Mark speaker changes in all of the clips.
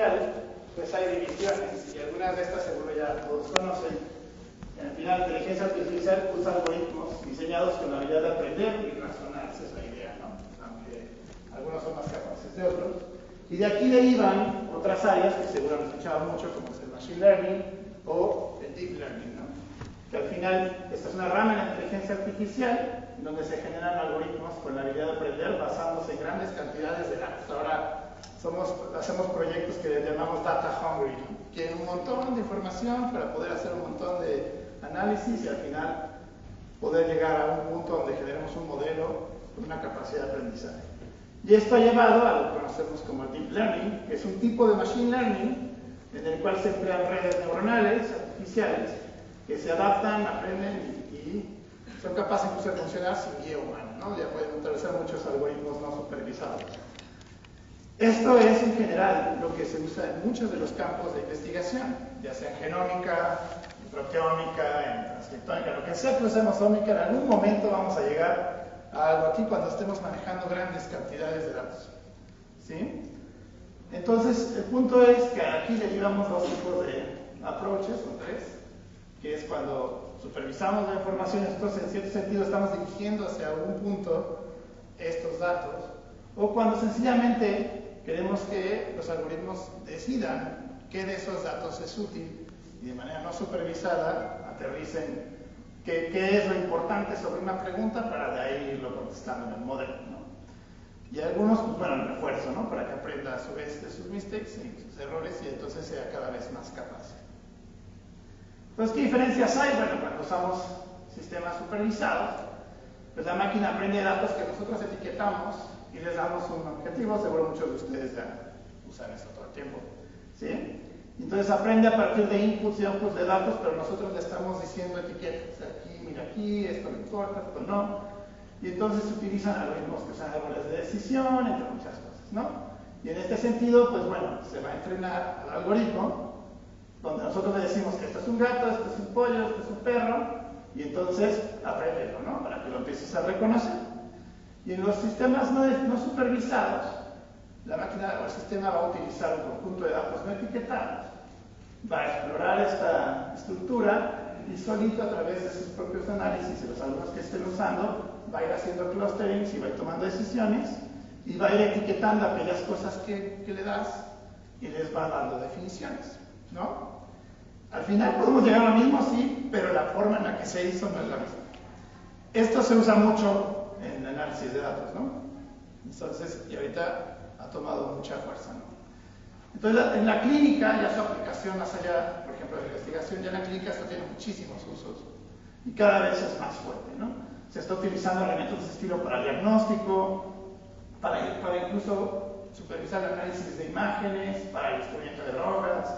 Speaker 1: artificial, pues hay divisiones, y algunas de estas seguro ya todos conocen. Al final, la inteligencia artificial usa algoritmos diseñados con la habilidad de aprender y razonar, esa es la idea, ¿no? Aunque algunos son más capaces de otros. Y de aquí derivan otras áreas que seguro han escuchado mucho, como es el machine learning o el deep learning, ¿no? Que al final, esta es una rama en la inteligencia artificial, en donde se generan algoritmos con la habilidad de aprender basándose en grandes cantidades de datos. Ahora hacemos proyectos que le llamamos data hungry, ¿no? Quieren un montón de información para poder hacer un montón de análisis y al final poder llegar a un punto donde generemos un modelo con una capacidad de aprendizaje. Y esto ha llevado a lo que conocemos como el deep learning, que es un tipo de machine learning en el cual se emplean redes neuronales artificiales que se adaptan, aprenden y son capaces incluso de funcionar sin guía humana, ¿no? Ya pueden utilizar muchos algoritmos no supervisados. Esto es en general lo que se usa en muchos de los campos de investigación, ya sea en genómica, en proteómica, en transcriptómica, lo que sea que usemos ómica, en algún momento vamos a llegar a algo aquí cuando estemos manejando grandes cantidades de datos. ¿Sí? Entonces, el punto es que aquí le llevamos dos tipos de approaches, o tres, que es cuando supervisamos la información, entonces en cierto sentido estamos dirigiendo hacia algún punto estos datos, o cuando sencillamente queremos que los algoritmos decidan qué de esos datos es útil y de manera no supervisada aterricen qué es lo importante sobre una pregunta para de ahí irlo contestando en el modelo, ¿no? Y algunos, pues bueno, el refuerzo, ¿no? Para que aprenda a su vez de sus mistakes y sus errores y entonces sea cada vez más capaz. Entonces, ¿qué diferencias hay? Bueno, cuando usamos sistemas supervisados, pues la máquina aprende datos que nosotros etiquetamos y les damos un objetivo, seguro muchos de ustedes ya usan eso todo el tiempo, ¿sí? Entonces aprende a partir de inputs y outputs de datos, pero nosotros le estamos diciendo etiquetas, aquí, mira aquí, esto me importa, esto no, y entonces se utilizan algoritmos que usan árboles de decisión, entre muchas cosas, ¿no? Y en este sentido, pues bueno, se va a entrenar al algoritmo, donde nosotros le decimos que esto es un gato, esto es un pollo, esto es un perro, y entonces apréndelo, ¿no? Para que lo empieces a reconocer. Y en los sistemas no supervisados, la máquina o el sistema va a utilizar un conjunto de datos no etiquetados, va a explorar esta estructura y solito a través de sus propios análisis y los algoritmos que estén usando, va a ir haciendo clusterings y va a ir tomando decisiones y va a ir etiquetando aquellas cosas que le das y les va dando definiciones, ¿no? Al final podemos llegar a lo mismo, sí, pero la forma en la que se hizo no es la misma. Esto se usa mucho en análisis de datos, ¿no? Entonces, y ahorita ha tomado mucha fuerza, ¿no? Entonces, en la clínica, ya su aplicación más allá, por ejemplo, de la investigación, ya en la clínica esto tiene muchísimos usos y cada vez es más fuerte, ¿no? Se está utilizando elementos de ese estilo para diagnóstico, para incluso supervisar el análisis de imágenes, para el descubrimiento de drogas,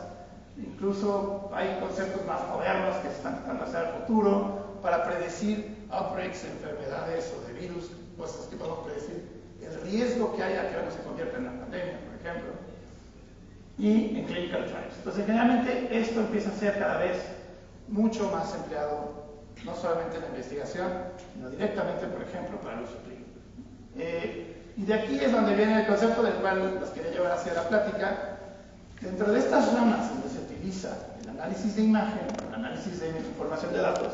Speaker 1: incluso hay conceptos más modernos que se están tratando de hacer al futuro para predecir outbreaks de enfermedades o de virus, cosas que podemos predecir el riesgo que haya que algo se convierta en una pandemia, por ejemplo, y en clinical trials. Entonces, generalmente esto empieza a ser cada vez mucho más empleado, no solamente en la investigación, sino directamente, por ejemplo, para el uso clínico. Y de aquí es donde viene el concepto del cual los quería llevar hacia la plática. Dentro de estas ramas donde se utiliza el análisis de imagen, el análisis de información de datos,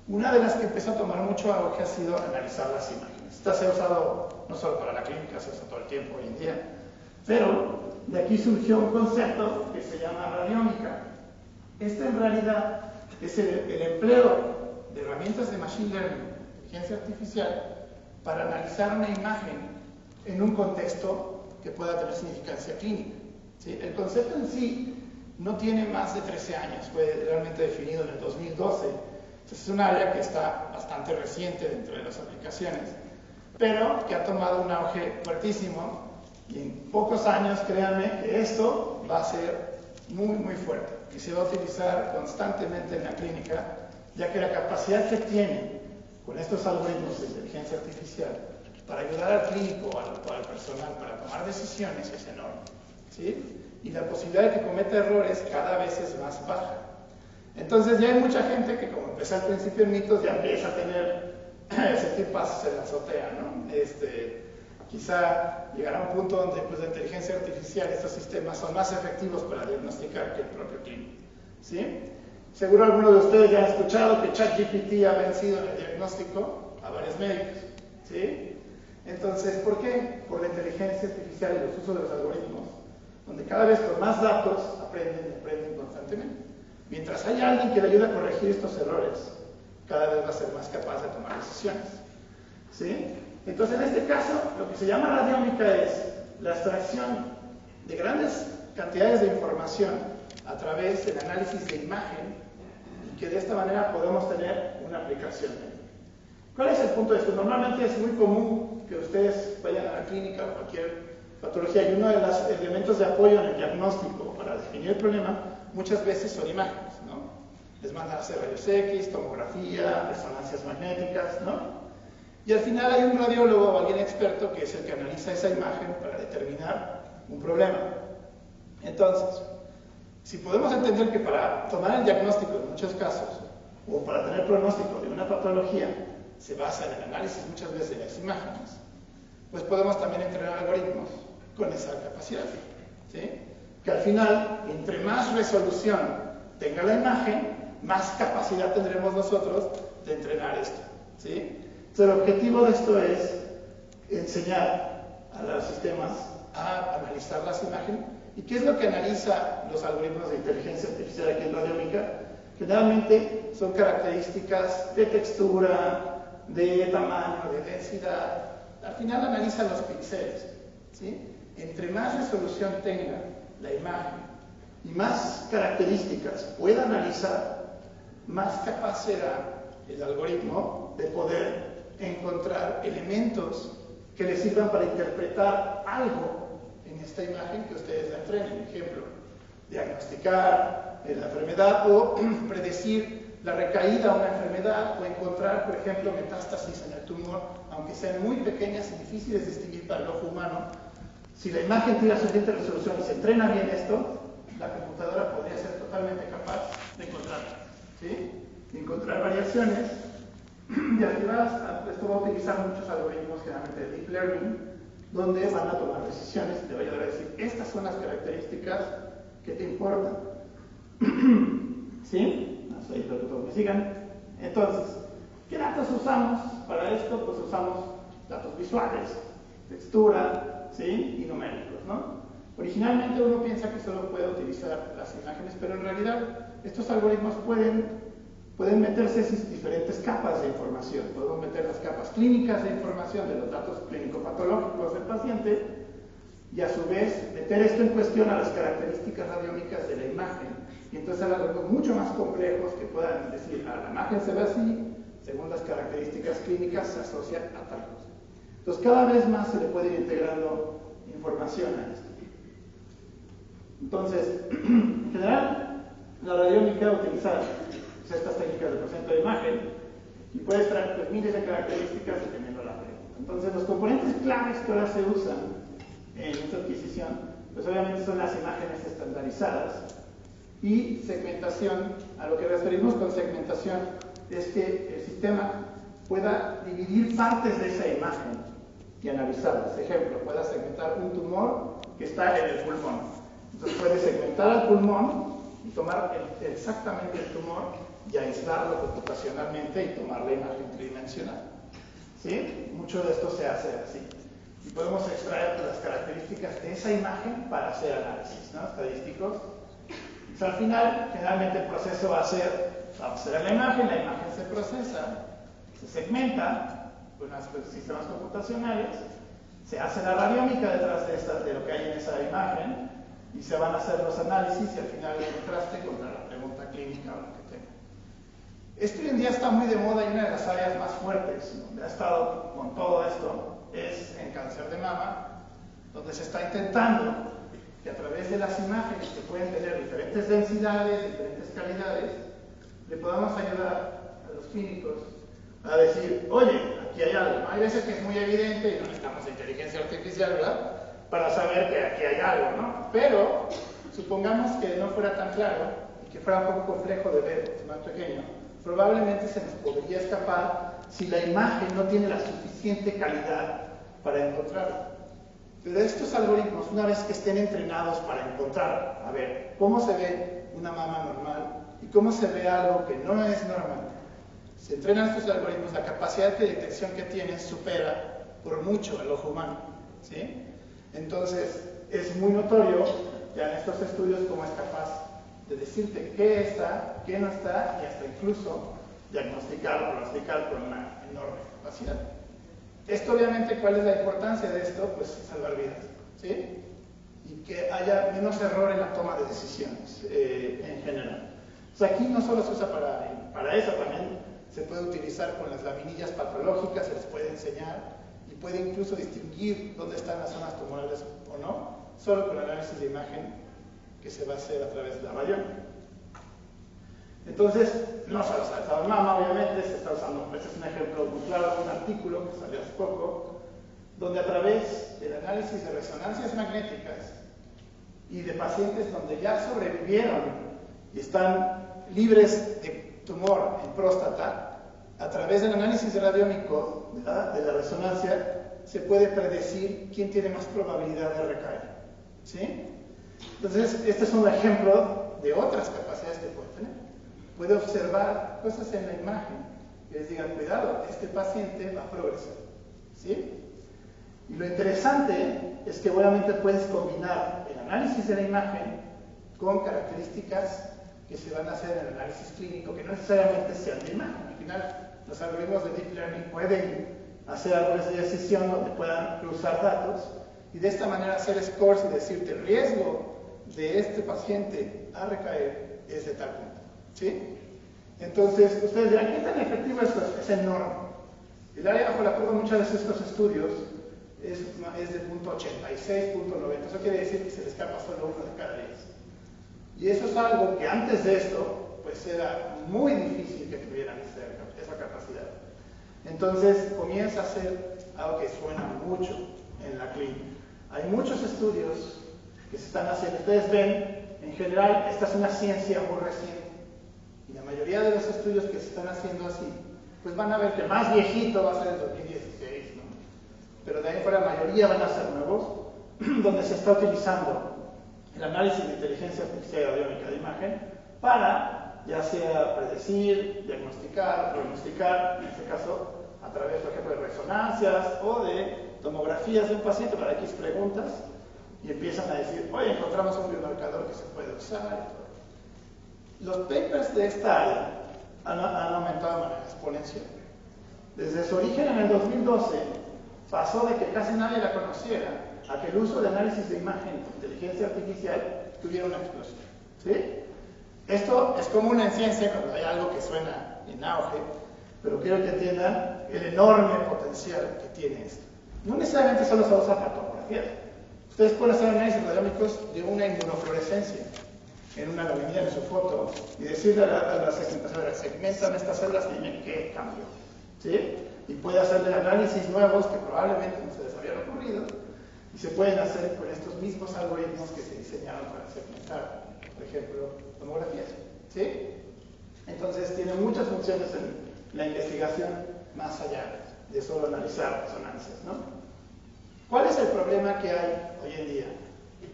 Speaker 1: una de las que empezó a tomar mucho auge ha sido analizar las imágenes. Esta se ha usado no solo para la clínica, se usa todo el tiempo hoy en día, pero de aquí surgió un concepto que se llama radiómica. Este en realidad es el empleo de herramientas de machine learning, inteligencia artificial, para analizar una imagen en un contexto que pueda tener significancia clínica. ¿Sí? El concepto en sí no tiene más de 13 años, fue realmente definido en el 2012. Entonces es un área que está bastante reciente dentro de las aplicaciones, pero que ha tomado un auge fuertísimo y en pocos años, créanme, que esto va a ser muy, muy fuerte, que se va a utilizar constantemente en la clínica, ya que la capacidad que tiene con estos algoritmos de inteligencia artificial para ayudar al clínico o al personal para tomar decisiones es enorme, ¿sí? Y la posibilidad de que cometa errores cada vez es más baja. Entonces ya hay mucha gente que, como empecé al principio en mitos, ya empieza a tener sentir pasos en la azotea, ¿no? Quizá llegará un punto donde pues, la inteligencia artificial, estos sistemas son más efectivos para diagnosticar que el propio clínico. ¿Sí? Seguro algunos de ustedes ya han escuchado que ChatGPT ha vencido en el diagnóstico a varios médicos. ¿Sí? Entonces, ¿por qué? Por la inteligencia artificial y los usos de los algoritmos, donde cada vez con más datos aprenden y aprenden constantemente. Mientras haya alguien que le ayude a corregir estos errores, cada vez va a ser más capaz de tomar decisiones. ¿Sí? Entonces, en este caso, lo que se llama radiómica es la extracción de grandes cantidades de información a través del análisis de imagen y que de esta manera podemos tener una aplicación. ¿Cuál es el punto de esto? Normalmente es muy común que ustedes vayan a la clínica o cualquier patología y uno de los elementos de apoyo en el diagnóstico para definir el problema muchas veces son imágenes, ¿no? Les mandan a hacer rayos X, tomografía, resonancias magnéticas, ¿no? Y al final hay un radiólogo o alguien experto que es el que analiza esa imagen para determinar un problema. Entonces, si podemos entender que para tomar el diagnóstico en muchos casos, o para tener pronóstico de una patología, se basa en el análisis muchas veces de las imágenes, pues podemos también entrenar algoritmos con esa capacidad. ¿Sí? Que al final, entre más resolución tenga la imagen, más capacidad tendremos nosotros de entrenar esto. ¿Sí? Entonces, el objetivo de esto es enseñar a los sistemas a analizar las imágenes. ¿Y qué es lo que analiza los algoritmos de inteligencia artificial aquí en radiómica? Generalmente son características de textura, de tamaño, de densidad. Al final analizan los píxeles. ¿Sí? Entre más resolución tenga la imagen y más características pueda analizar, más capaz será el algoritmo de poder encontrar elementos que le sirvan para interpretar algo en esta imagen que ustedes la entrenen. Ejemplo, diagnosticar la enfermedad o predecir la recaída a una enfermedad o encontrar, por ejemplo, metástasis en el tumor, aunque sean muy pequeñas y difíciles de distinguir para el ojo humano. Si la imagen tiene suficiente resolución y se entrena bien esto, la computadora podría ser totalmente capaz de encontrarlas, ¿sí? De encontrar variaciones y además esto va a utilizar muchos algoritmos generalmente de deep learning, donde van a tomar decisiones y te va a ayudar a decir, estas son las características que te importan. ¿Sí? Hasta ahí espero que todos me sigan. Entonces, ¿qué datos usamos para esto? Pues usamos datos visuales, textura, ¿sí? Y numéricos, ¿no? Originalmente uno piensa que solo puede utilizar las imágenes, pero en realidad estos algoritmos pueden meterse en diferentes capas de información. Podemos meter las capas clínicas de información de los datos clínico-patológicos del paciente y a su vez meter esto en cuestión a las características radiómicas de la imagen. Y entonces hay algoritmos mucho más complejos que puedan decir, la imagen se ve así, según las características clínicas se asocia a tal cosa. Entonces cada vez más se le puede ir integrando información a esto. Entonces, en general, la radiómica utiliza estas técnicas de procesamiento de imagen y puede extraer pues, miles de características dependiendo de la pregunta. Entonces, los componentes claves que ahora se usan en esta adquisición, pues obviamente son las imágenes estandarizadas y segmentación. A lo que referimos con segmentación es que el sistema pueda dividir partes de esa imagen y analizarlas. Ejemplo, pueda segmentar un tumor que está en el pulmón. Entonces puede segmentar al pulmón y tomar exactamente el tumor y aislarlo computacionalmente y tomar la imagen tridimensional. ¿Sí? Mucho de esto se hace así. Y podemos extraer las características de esa imagen para hacer análisis, ¿no? Estadísticos. Entonces, al final, generalmente el proceso va a ser, vamos a hacer la imagen se procesa, se segmenta con los sistemas computacionales, se hace la radiómica detrás de lo que hay en esa imagen, y se van a hacer los análisis y al final el contraste contra la pregunta clínica o lo que tenga. Esto hoy en día está muy de moda y una de las áreas más fuertes donde ha estado con todo esto es en cáncer de mama, donde se está intentando que a través de las imágenes que pueden tener diferentes densidades, diferentes calidades, le podamos ayudar a los clínicos a decir, oye, aquí hay algo, ¿no? Hay veces que es muy evidente y no necesitamos inteligencia artificial, ¿verdad?, para saber que aquí hay algo, ¿no? Pero supongamos que no fuera tan claro y que fuera un poco complejo de ver, es más pequeño, probablemente se nos podría escapar si la imagen no tiene la suficiente calidad para encontrarlo. Pero estos algoritmos, una vez que estén entrenados para encontrar, a ver, cómo se ve una mama normal y cómo se ve algo que no es normal, se entrenan estos algoritmos, la capacidad de detección que tienen supera por mucho al ojo humano, ¿sí? Entonces, es muy notorio ya en estos estudios cómo es capaz de decirte qué está, qué no está, y hasta incluso diagnosticar o pronosticar con una enorme capacidad. Esto, obviamente, ¿cuál es la importancia de esto? Pues salvar vidas, ¿sí? Y que haya menos error en la toma de decisiones en general. O sea, aquí no solo se usa para eso, también se puede utilizar con las laminillas patológicas, se les puede enseñar y puede incluso distinguir dónde están las zonas tumorales o no, solo con el análisis de imagen que se va a hacer a través de la radiónica. Entonces, no solo se ha usado en mama, obviamente, se está usando, este es un ejemplo muy claro de un artículo que salió hace poco, donde a través del análisis de resonancias magnéticas y de pacientes donde ya sobrevivieron y están libres de tumor en próstata, a través del análisis radiónico de la resonancia, se puede predecir quién tiene más probabilidad de recaer, ¿sí? Entonces, este es un ejemplo de otras capacidades que puede tener. Puede observar cosas en la imagen que les digan, cuidado, este paciente va a progresar, ¿sí? Y lo interesante es que obviamente puedes combinar el análisis de la imagen con características que se van a hacer en el análisis clínico, que no necesariamente sean de imagen. Al final, los algoritmos de Deep Learning pueden hacer árboles de decisión donde puedan cruzar datos y de esta manera hacer scores y decirte el riesgo de este paciente a recaer es de tal punto, ¿sí? Entonces, ustedes dirán, ¿qué tan efectivo esto es? Es enorme. El área bajo la curva, muchas veces estos estudios es de punto 86, punto 90. Eso quiere decir que se le escapa solo uno de cada 10. Y eso es algo que antes de esto, pues era muy difícil que tuvieran esa capacidad. Entonces, comienza a ser algo que suena mucho en la clínica. Hay muchos estudios que se están haciendo. Ustedes ven, en general, esta es una ciencia muy reciente. Y la mayoría de los estudios que se están haciendo así, pues van a ver que el más viejito va a ser el 2016, ¿no? Pero de ahí fuera la mayoría van a ser nuevos, donde se está utilizando el análisis de inteligencia artificial y radiónica de imagen para, ya sea predecir, diagnosticar, pronosticar, en este caso, a través, por ejemplo, de resonancias o de tomografías de un paciente para X preguntas, y empiezan a decir, oye, encontramos un biomarcador que se puede usar. Los papers de esta área han aumentado de manera exponencial. Desde su origen en el 2012, pasó de que casi nadie la conociera a que el uso de análisis de imagen de inteligencia artificial tuviera una explosión, ¿sí? Esto es común en ciencia cuando hay algo que suena en auge, pero quiero que entiendan el enorme potencial que tiene esto. No necesariamente solo se usa para tomografía. Ustedes pueden hacer análisis radiológicos de una inmunofluorescencia en una laminilla de su foto y decirle a la segmentación, segmentan estas células y dime qué cambió, ¿sí? Y puede hacerle análisis nuevos que probablemente no se les habían ocurrido y se pueden hacer con estos mismos algoritmos que se diseñaron para segmentar, por ejemplo, tomografías, ¿sí? Entonces tiene muchas funciones en la investigación más allá de solo analizar resonancias, ¿no? ¿Cuál es el problema que hay hoy en día?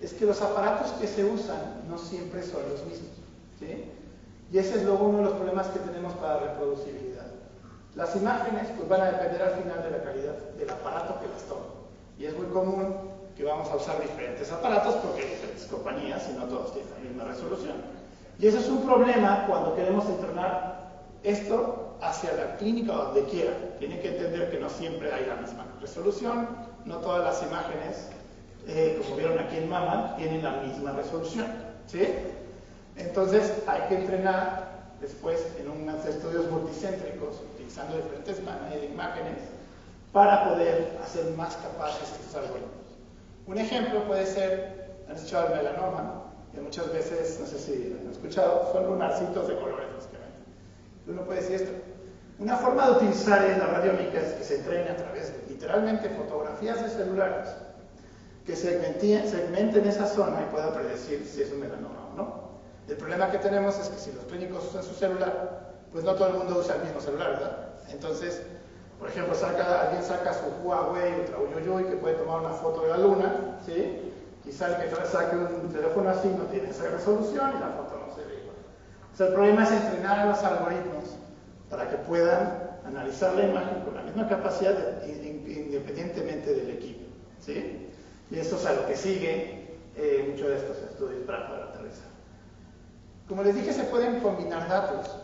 Speaker 1: Es que los aparatos que se usan no siempre son los mismos, ¿sí? Y ese es uno de los problemas que tenemos para reproducibilidad. Las imágenes pues, van a depender al final de la calidad del aparato que las toma. Y es muy común que vamos a usar diferentes aparatos porque hay diferentes compañías y no todos tienen la misma resolución. Y eso es un problema cuando queremos entrenar esto hacia la clínica o donde quiera. Tienen que entender que no siempre hay la misma resolución, no todas las imágenes, como vieron aquí en mama, tienen la misma resolución, ¿sí? Entonces hay que entrenar después en unos estudios multicéntricos, utilizando diferentes imágenes, para poder hacer más capaces estos algoritmos. Un ejemplo puede ser, han escuchado el melanoma, que muchas veces, no sé si han escuchado, son lunarcitos de colores básicamente. Uno puede decir esto. Una forma de utilizar la radiónica es que se entrene a través de literalmente fotografías de celulares que segmenten esa zona y pueda predecir si es un melanoma o no. El problema que tenemos es que si los clínicos usan su celular, pues no todo el mundo usa el mismo celular, ¿verdad? Entonces, Por ejemplo, alguien saca su Huawei Ultra Uyuyuy que puede tomar una foto de la luna, ¿sí? Quizá el que saque un teléfono así no tiene esa resolución y la foto no se ve igual. O sea, el problema es entrenar a los algoritmos para que puedan analizar la imagen con la misma capacidad independientemente del equipo, ¿sí? Y eso es a lo que sigue muchos de estos estudios para poder aterrizar. Como les dije, se pueden combinar datos.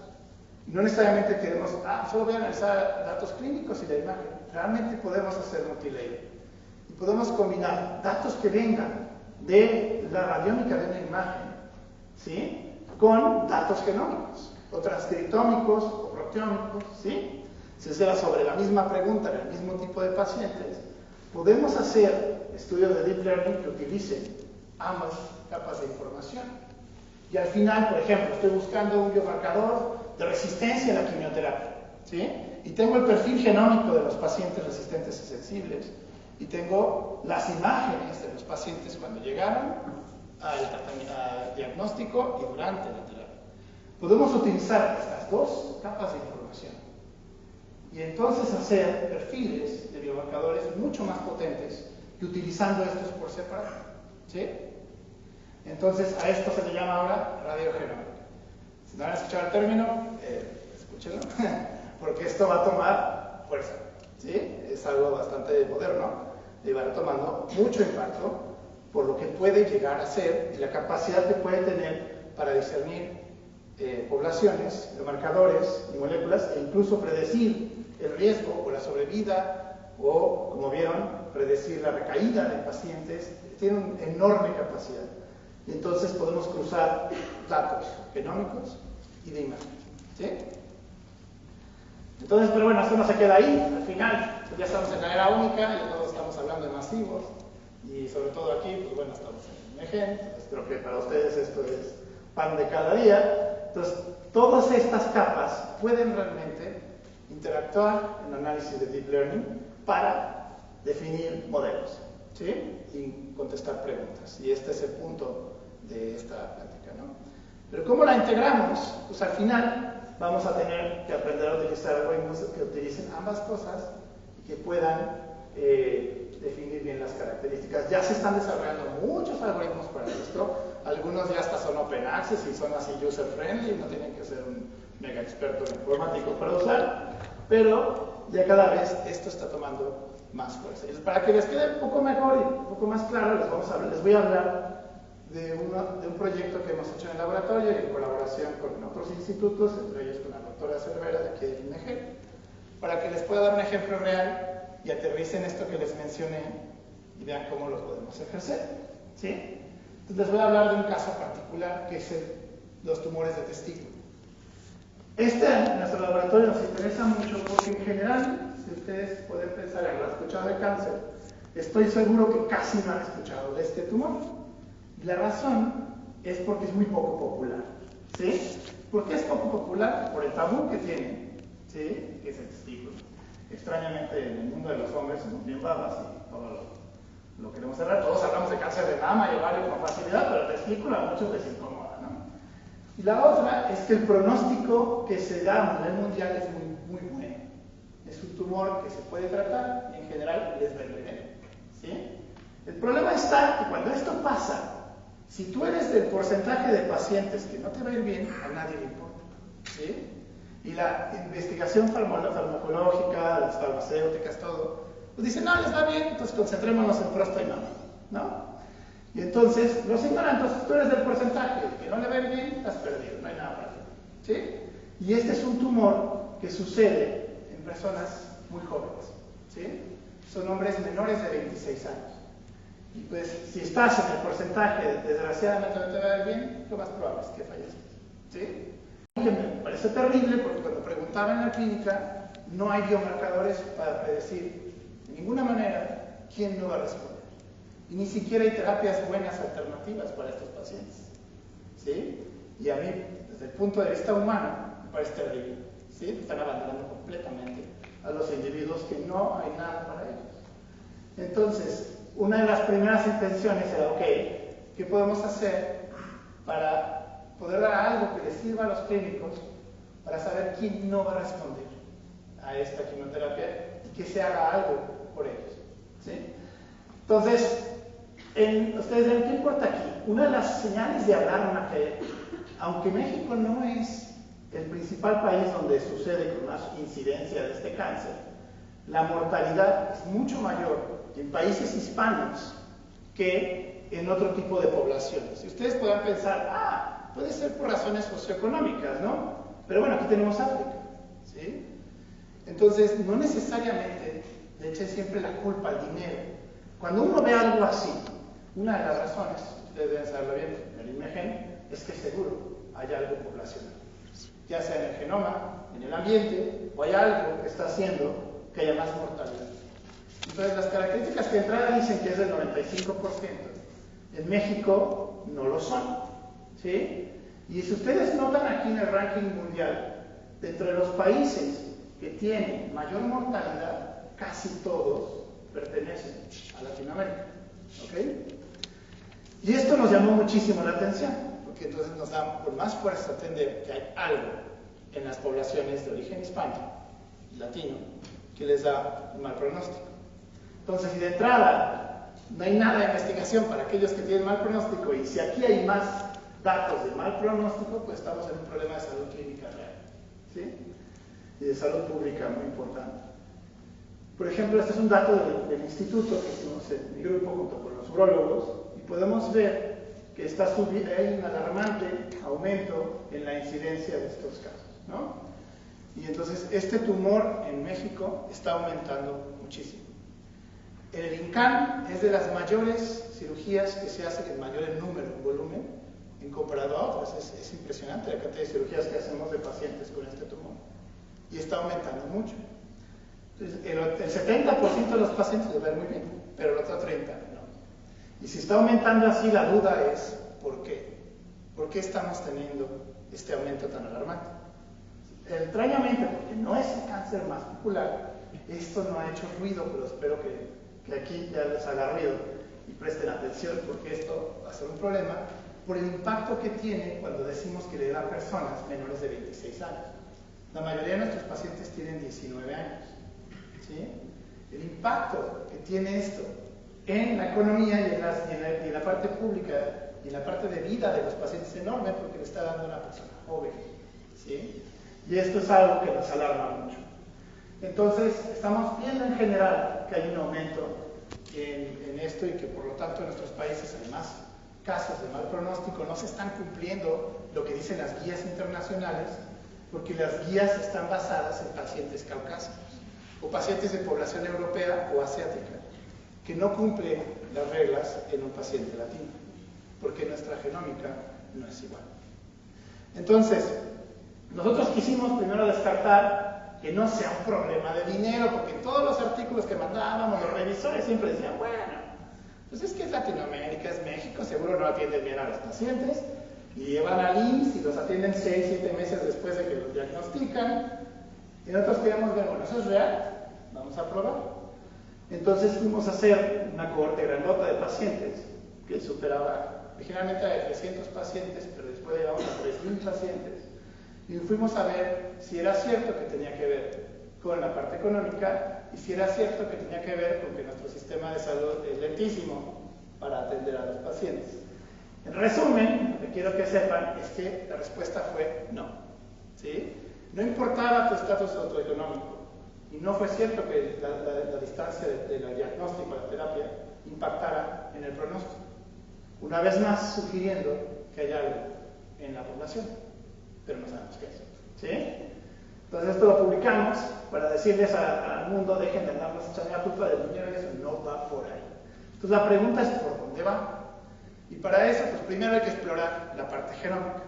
Speaker 1: No necesariamente queremos, solo voy a analizar datos clínicos y la imagen. Realmente podemos hacer multilayer. Y podemos combinar datos que vengan de la radiómica de una imagen, ¿sí? Con datos genómicos, o transcriptómicos, o proteómicos, ¿sí? Si se da sobre la misma pregunta en el mismo tipo de pacientes, podemos hacer estudios de deep learning que utilicen ambas capas de información. Y al final, por ejemplo, estoy buscando un biomarcador de resistencia a la quimioterapia, ¿sí? Y tengo el perfil genómico de los pacientes resistentes y sensibles, y tengo las imágenes de los pacientes cuando llegaron al diagnóstico y durante la terapia. Podemos utilizar estas dos capas de información y entonces hacer perfiles de biomarcadores mucho más potentes que utilizando estos por separado, ¿sí? Entonces a esto se le llama ahora radiogenómica. Si no han escuchado el término, escúchenlo, porque esto va a tomar fuerza, ¿sí? Es algo bastante moderno y va tomando mucho impacto por lo que puede llegar a ser y la capacidad que puede tener para discernir poblaciones, biomarcadores y moléculas e incluso predecir el riesgo o la sobrevida o, como vieron, predecir la recaída de pacientes. Tiene una enorme capacidad. Y entonces podemos cruzar datos genómicos y de imagen, ¿sí? Entonces, pero bueno, esto no se queda ahí. Al final, pues ya estamos en la era única, ya todos estamos hablando de masivos y sobre todo aquí, pues bueno, estamos en MG, entonces creo que para ustedes esto es pan de cada día. Entonces, todas estas capas pueden realmente interactuar en análisis de deep learning para definir modelos, ¿sí? Y contestar preguntas. Y este es el punto de esta plática, ¿no? Pero ¿cómo la integramos? Pues al final vamos a tener que aprender a utilizar algoritmos que utilicen ambas cosas y que puedan definir bien las características. Ya se están desarrollando muchos algoritmos para esto. Algunos ya hasta son open access y son así user friendly, no tienen que ser un mega experto en informático para usar, pero ya cada vez esto está tomando más fuerza. Y para que les quede un poco mejor y un poco más claro, les voy a hablar de un proyecto que hemos hecho en el laboratorio y en colaboración con otros institutos, entre ellos con la doctora Cervera de aquí del INEG, para que les pueda dar un ejemplo real y aterricen esto que les mencioné y vean cómo lo podemos ejercer, ¿sí? Entonces les voy a hablar de un caso particular que es los tumores de testículo. En nuestro laboratorio nos interesa mucho porque en general, si ustedes pueden pensar en lo escuchado de cáncer, estoy seguro que casi no han escuchado de este tumor. Y la razón es porque es muy poco popular, ¿sí? ¿Por qué es poco popular? Por el tabú que tiene, ¿sí? Que es el testículo. Extrañamente, en el mundo de los hombres somos bien babas y todo lo queremos cerrar. Todos hablamos de cáncer de mama y ovario con facilidad, pero el testículo a muchos les incomoda, ¿no? Y la otra es que el pronóstico que se da a nivel mundial es muy bueno. Es un tumor que se puede tratar y en general les va muy bien, ¿sí? El problema está que cuando esto pasa, si tú eres del porcentaje de pacientes que no te va a ir bien, a nadie le importa, ¿sí? Y la investigación farmacológica, las farmacéuticas, todo, pues dicen, no, les va bien, entonces concentrémonos en próstata y mama, ¿no? Y entonces, los ignorantes, tú eres del porcentaje que no le va a ir bien, estás perdido, no hay nada para ti, ¿sí? Y este es un tumor que sucede en personas muy jóvenes, ¿sí? Son hombres menores de 26 años. Y pues, si estás en el porcentaje, desgraciadamente no te va a ir bien, lo más probable es que fallezcas, ¿sí? Que me parece terrible porque cuando preguntaba en la clínica, no hay biomarcadores para predecir de ninguna manera quién no va a responder. Y ni siquiera hay terapias buenas alternativas para estos pacientes, ¿sí? Y a mí, desde el punto de vista humano, me parece terrible, ¿sí? Están abandonando completamente a los individuos que no hay nada para ellos. Entonces, una de las primeras intenciones era, ok, ¿qué podemos hacer para poder dar algo que les sirva a los clínicos para saber quién no va a responder a esta quimioterapia y que se haga algo por ellos. ¿Sí? Entonces, ustedes ven, ¿qué importa aquí? Una de las señales de alarma que, aunque México no es el principal país donde sucede con más incidencia de este cáncer, la mortalidad es mucho mayor en países hispanos que en otro tipo de poblaciones. Y ustedes podrán pensar, puede ser por razones socioeconómicas, ¿no? Pero bueno, aquí tenemos África, ¿sí? Entonces, no necesariamente le echen siempre la culpa al dinero. Cuando uno ve algo así, una de las razones, ustedes deben saberlo bien, en el INMEGEN, es que seguro hay algo poblacional. Ya sea en el genoma, en el ambiente, o hay algo que está haciendo que haya más mortalidad. Entonces, las características que de entrada dicen que es del 95%, en México no lo son, ¿sí? Y si ustedes notan aquí en el ranking mundial, de entre los países que tienen mayor mortalidad, casi todos pertenecen a Latinoamérica, ¿ok? Y esto nos llamó muchísimo la atención, porque entonces nos da por más fuerza entender que hay algo en las poblaciones de origen hispano y latino que les da un mal pronóstico. Entonces, si de entrada no hay nada de investigación para aquellos que tienen mal pronóstico, y si aquí hay más datos de mal pronóstico, pues estamos en un problema de salud clínica real, ¿sí? Y de salud pública muy importante. Por ejemplo, este es un dato del instituto que hicimos en mi grupo junto con los urólogos, y podemos ver que hay un alarmante aumento en la incidencia de estos casos, ¿no? Y entonces este tumor en México está aumentando muchísimo. El INCAN es de las mayores cirugías que se hacen en mayor número, en volumen, en comparado a otras. Es impresionante la cantidad de cirugías que hacemos de pacientes con este tumor. Y está aumentando mucho. Entonces, el 70% de los pacientes lo ven muy bien, pero el otro 30% no. Y si está aumentando así, la duda es, ¿por qué? ¿Por qué estamos teniendo este aumento tan alarmante? Extrañamente, porque no es el cáncer más popular, esto no ha hecho ruido, pero espero que aquí ya les haga ruido y presten atención, porque esto va a ser un problema por el impacto que tiene cuando decimos que le da a personas menores de 26 años. La mayoría de nuestros pacientes tienen 19 años, ¿sí? El impacto que tiene esto en la economía y en la parte pública y en la parte de vida de los pacientes es enorme, porque le está dando a una persona joven, ¿sí? Y esto es algo que nos alarma mucho. Entonces, estamos viendo en general que hay un aumento en esto, y que por lo tanto en nuestros países hay más casos de mal pronóstico. No se están cumpliendo lo que dicen las guías internacionales, porque las guías están basadas en pacientes caucásicos o pacientes de población europea o asiática, que no cumplen las reglas en un paciente latino, porque nuestra genómica no es igual. Entonces, nosotros quisimos primero descartar que no sea un problema de dinero, porque todos los artículos que mandábamos, los revisores siempre decían, bueno, pues es que es Latinoamérica, es México, seguro no atienden bien a los pacientes, y llevan al IMSS y los atienden 6, 7 meses después de que los diagnostican, y nosotros queríamos ver, bueno, ¿eso es real? Vamos a probar. Entonces fuimos a hacer una cohorte grandota de pacientes, que superaba, originalmente de 300 pacientes, pero después llegamos a 3.000 pacientes, y fuimos a ver si era cierto que tenía que ver con la parte económica, y si era cierto que tenía que ver con que nuestro sistema de salud es lentísimo para atender a los pacientes. En resumen, lo que quiero que sepan es que la respuesta fue no, ¿sí? No importaba tu estatus socioeconómico, y no fue cierto que la distancia del diagnóstico a la terapia impactara en el pronóstico. Una vez más, sugiriendo que hay algo en la población, pero no sabemos qué es, ¿sí? Entonces esto lo publicamos para decirles al mundo, dejen de andarnos echando la culpa del dinero, y eso no va por ahí. Entonces la pregunta es, ¿por dónde va? Y para eso, pues primero hay que explorar la parte genómica.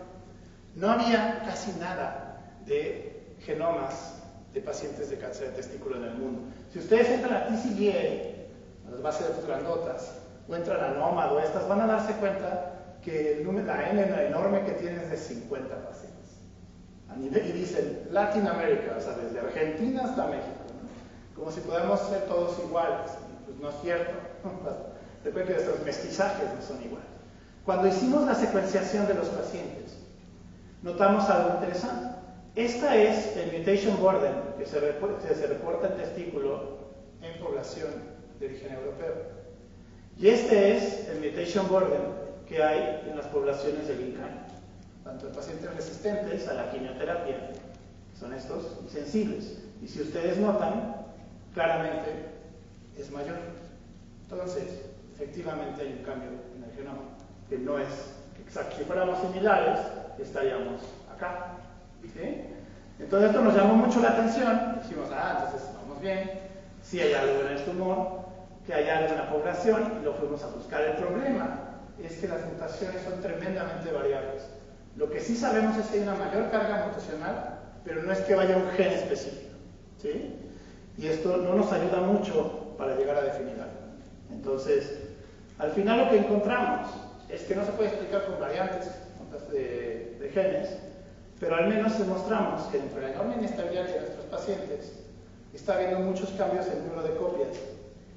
Speaker 1: No había casi nada de genomas de pacientes de cáncer de testículo en el mundo. Si ustedes entran a TCGA, a las bases de datos grandotas, o entran a NOMAD o estas, van a darse cuenta que la N enorme que tienen es de 50 pacientes. Y dicen Latinoamérica, o sea, desde Argentina hasta México, ¿no? Como si podamos ser todos iguales. Pues no es cierto. Recuerden que nuestros mestizajes no son iguales. Cuando hicimos la secuenciación de los pacientes, notamos algo interesante. Esta es el mutation burden que se reporta en testículo en población de origen europeo. Y este es el mutation burden que hay en las poblaciones del INCAN, tanto en pacientes resistentes a la quimioterapia, que son estos, y sensibles. Y si ustedes notan, claramente es mayor. Entonces, efectivamente hay un cambio en el genoma, que no es exacto. Si fuéramos similares, estaríamos acá. ¿Sí? Entonces esto nos llamó mucho la atención. Dijimos, entonces vamos bien, sí hay algo en el tumor, que hay algo en la población, y lo fuimos a buscar. El problema es que las mutaciones son tremendamente variables. Lo que sí sabemos es que hay una mayor carga mutacional, pero no es que vaya un gen específico. ¿Sí? Y esto no nos ayuda mucho para llegar a definir algo. Entonces, al final lo que encontramos es que no se puede explicar con variantes de genes, pero al menos demostramos que dentro de la enorme inestabilidad de nuestros pacientes está habiendo muchos cambios en el número de copias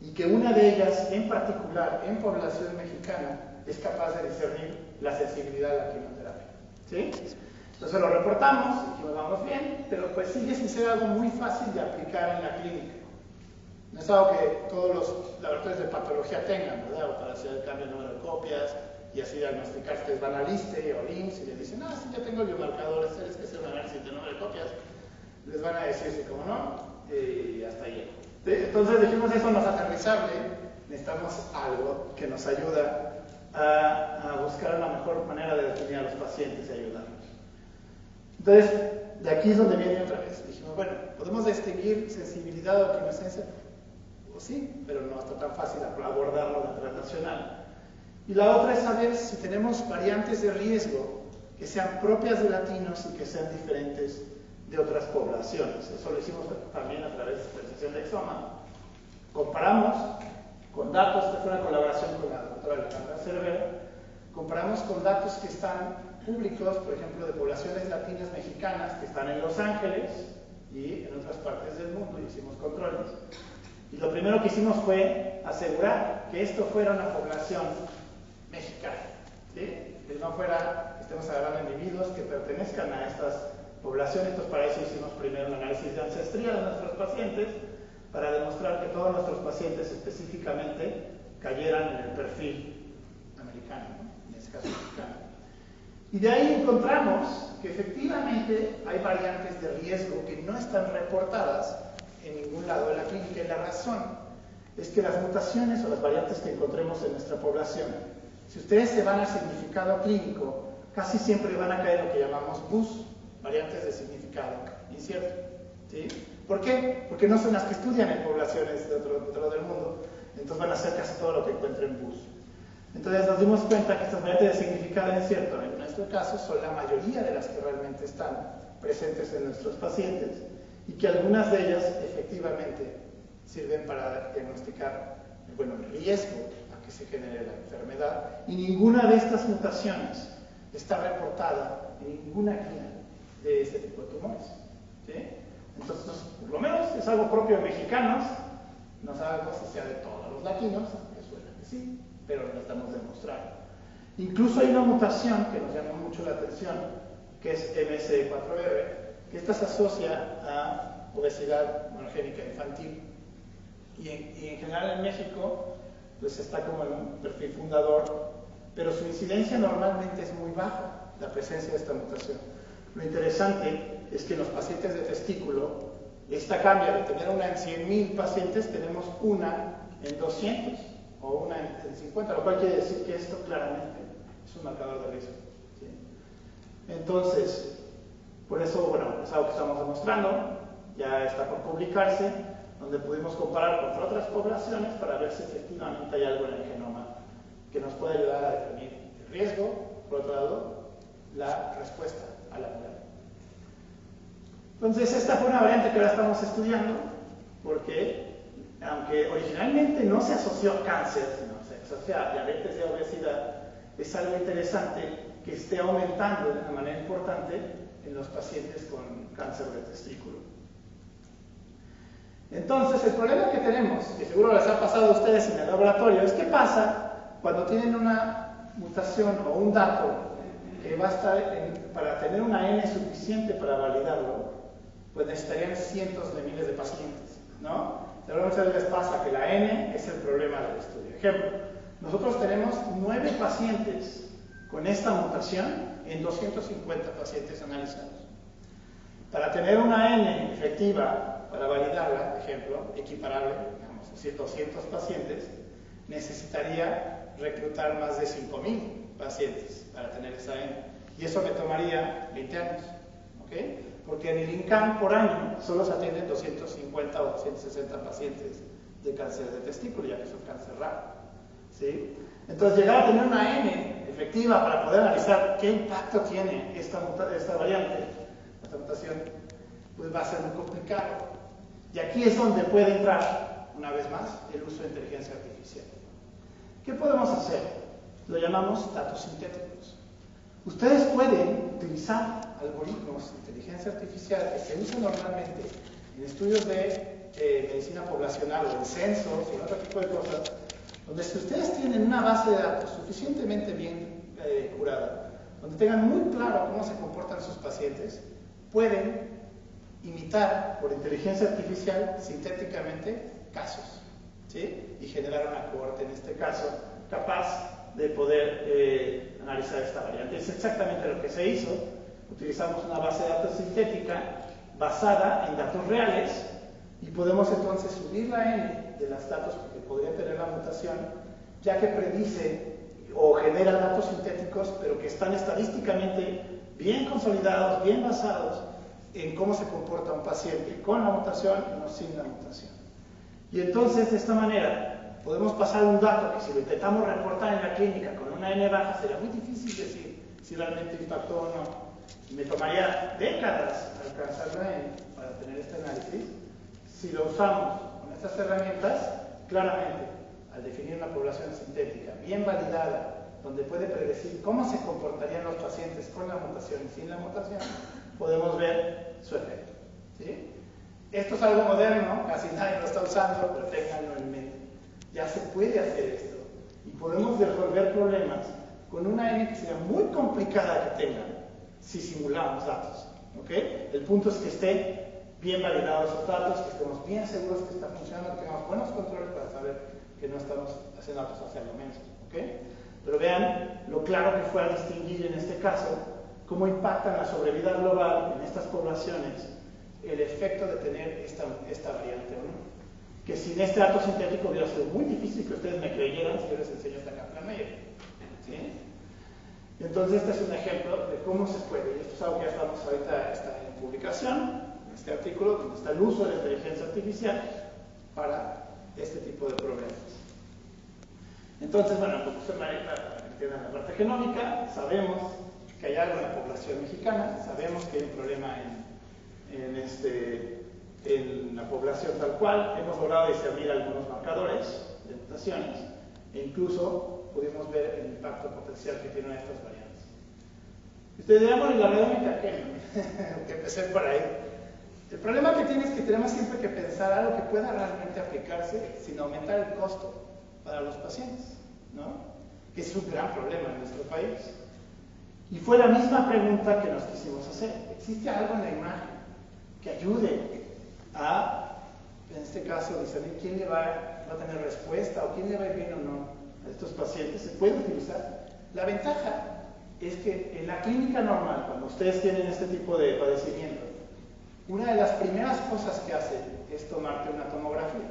Speaker 1: y que una de ellas, en particular en población mexicana, es capaz de discernir la sensibilidad a la quimioterapia. ¿Sí? Entonces lo reportamos y dijimos, vamos bien, pero pues sigue sin ser algo muy fácil de aplicar en la clínica. No es algo que todos los laboratorios de patología tengan, ¿verdad? Para hacer el cambio de número de copias y así diagnosticar. Ustedes van a LISTE o LIMS y les dicen, sí, ya tengo el biomarcador, es que hacer un análisis de número de copias. Les van a decir sí, como no, y hasta ahí. Entonces dijimos, eso no es aterrizable, necesitamos algo que nos ayuda a buscar una mejor manera de definir a los pacientes y ayudarlos. Entonces, de aquí es donde viene otra vez. Dijimos, bueno, ¿podemos distinguir sensibilidad o quimiosencia? Pues sí, pero no está tan fácil abordarlo de manera transnacional. Y la otra es saber si tenemos variantes de riesgo que sean propias de latinos y que sean diferentes de otras poblaciones. Eso lo hicimos también a través de secuenciación de exoma. Comparamos con datos, esta fue una colaboración con la doctora Alejandra Cervera, comparamos con datos que están públicos, por ejemplo, de poblaciones latinas mexicanas que están en Los Ángeles y en otras partes del mundo, y hicimos controles. Y lo primero que hicimos fue asegurar que esto fuera una población mexicana, ¿sí? Que no fuera, estemos agarrando individuos que pertenezcan a estas poblaciones. Entonces, para eso hicimos primero un análisis de ancestría de nuestros pacientes, para demostrar que todos nuestros pacientes específicamente cayeran en el perfil americano, ¿no? En este caso mexicano. Y de ahí encontramos que efectivamente hay variantes de riesgo que no están reportadas en ningún lado de la clínica, y la razón es que las mutaciones o las variantes que encontremos en nuestra población, si ustedes se van al significado clínico, casi siempre van a caer en lo que llamamos BUS, variantes de significado incierto. ¿Sí? ¿Por qué? Porque no son las que estudian en poblaciones de otro lado del mundo, entonces van a hacer casi todo lo que encuentren en BUS. Entonces nos dimos cuenta que estas variantes de significado incierto, en nuestro caso, son la mayoría de las que realmente están presentes en nuestros pacientes, y que algunas de ellas efectivamente sirven para diagnosticar el riesgo a que se genere la enfermedad, y ninguna de estas mutaciones está reportada en ninguna guía de este tipo de tumores. ¿Sí? Entonces, por lo menos es algo propio de mexicanos, no sabemos si sea de todos los latinos, aunque suena que sí, pero lo estamos demostrando. Incluso hay una mutación que nos llama mucho la atención, que es MS4R, que esta se asocia a obesidad monogénica infantil. Y en general en México, pues está como en un perfil fundador, pero su incidencia normalmente es muy baja, la presencia de esta mutación. Lo interesante es que en los pacientes de testículo, esta cambia de tener una en 100.000 pacientes, tenemos una en 200 o una en 50, lo cual quiere decir que esto claramente es un marcador de riesgo. ¿Sí? Entonces, por eso, es algo que estamos demostrando, ya está por publicarse, donde pudimos comparar contra otras poblaciones para ver si efectivamente hay algo en el genoma que nos puede ayudar a definir el riesgo, por otro lado, la respuesta a la cura. Entonces, esta fue una variante que ahora estamos estudiando, porque aunque originalmente no se asoció a cáncer, sino se asocia a diabetes y a obesidad, es algo interesante que esté aumentando de una manera importante en los pacientes con cáncer de testículo. Entonces, el problema que tenemos, que seguro les ha pasado a ustedes en el laboratorio, es qué pasa cuando tienen una mutación o un dato que va a estar, para tener una N suficiente para validarlo, pues necesitarían cientos de miles de pacientes, ¿no? Muchas veces les pasa que la N es el problema del estudio. Ejemplo, nosotros tenemos 9 pacientes con esta mutación en 250 pacientes analizados. Para tener una N efectiva, para validarla, ejemplo, equiparable, digamos, 200 pacientes, necesitaría reclutar más de 5.000 pacientes para tener esa N. Y eso me tomaría 20 años, ¿ok? Porque en el INCAN por año solo se atienden 250 o 260 pacientes de cáncer de testículo, ya que es un cáncer raro, ¿sí? Entonces, llegar a tener una N efectiva para poder analizar qué impacto tiene esta variante, esta mutación, pues va a ser muy complicado. Y aquí es donde puede entrar, una vez más, el uso de inteligencia artificial. ¿Qué podemos hacer? Lo llamamos datos sintéticos. Ustedes pueden utilizar algoritmos de inteligencia artificial que se usan normalmente en estudios de medicina poblacional o en censos o en otro tipo de cosas, donde si ustedes tienen una base de datos suficientemente bien curada, donde tengan muy claro cómo se comportan sus pacientes, pueden imitar por inteligencia artificial sintéticamente casos, ¿sí? Y generar una cohorte, en este caso, capaz de poder analizar esta variante. Es exactamente lo que se hizo. Utilizamos una base de datos sintética basada en datos reales y podemos entonces subir la N de los datos que podría tener la mutación, ya que predice o genera datos sintéticos, pero que están estadísticamente bien consolidados, bien basados en cómo se comporta un paciente con la mutación y no sin la mutación. Y entonces, de esta manera, podemos pasar un dato que si lo intentamos reportar en la clínica con una N baja, sería muy difícil decir si realmente impactó o no. Me tomaría décadas alcanzar la N para tener este análisis. Si lo usamos con estas herramientas, claramente, al definir una población sintética bien validada, donde puede predecir cómo se comportarían los pacientes con la mutación y sin la mutación, podemos ver su efecto, ¿sí? Esto es algo moderno, casi nadie lo está usando, pero ténganlo en mente. Ya se puede hacer esto y podemos resolver problemas con una N que sea muy complicada que tengan si simulamos datos, ¿ok? El punto es que esté bien validados esos datos, que estemos bien seguros que está funcionando, que tengamos buenos controles para saber que no estamos haciendo datos hacia lo menos, ¿ok? Pero vean lo claro que fue al distinguir en este caso cómo impacta la sobrevida global en estas poblaciones el efecto de tener esta variante, ¿no? Que sin este dato sintético hubiera sido muy difícil que ustedes me creyeran si yo les enseño esta Kaplan-Meier, ¿sí? Entonces este es un ejemplo de cómo se puede, y esto es algo que ya estamos ahorita está en publicación, en este artículo, donde está el uso de la inteligencia artificial para este tipo de problemas. Entonces, bueno, como se para que entiendan la parte genómica, sabemos que hay algo en la población mexicana, sabemos que hay un problema en la población tal cual, hemos logrado discernir algunos marcadores de mutaciones e incluso pudimos ver el impacto potencial que tienen estas variantes. Ustedes dirán, bueno, ¿y la genómica qué? Que empecé por ahí. El problema que tiene es que tenemos siempre que pensar algo que pueda realmente aplicarse sin aumentar el costo para los pacientes, ¿no? Que es un gran problema en nuestro país. Y fue la misma pregunta que nos quisimos hacer. ¿Existe algo en la imagen que ayude a, en este caso, discernir quién le va a tener respuesta o quién le va a ir bien o no a estos pacientes? ¿Se puede utilizar? La ventaja es que en la clínica normal, cuando ustedes tienen este tipo de padecimiento, una de las primeras cosas que hacen es tomarte una tomografía,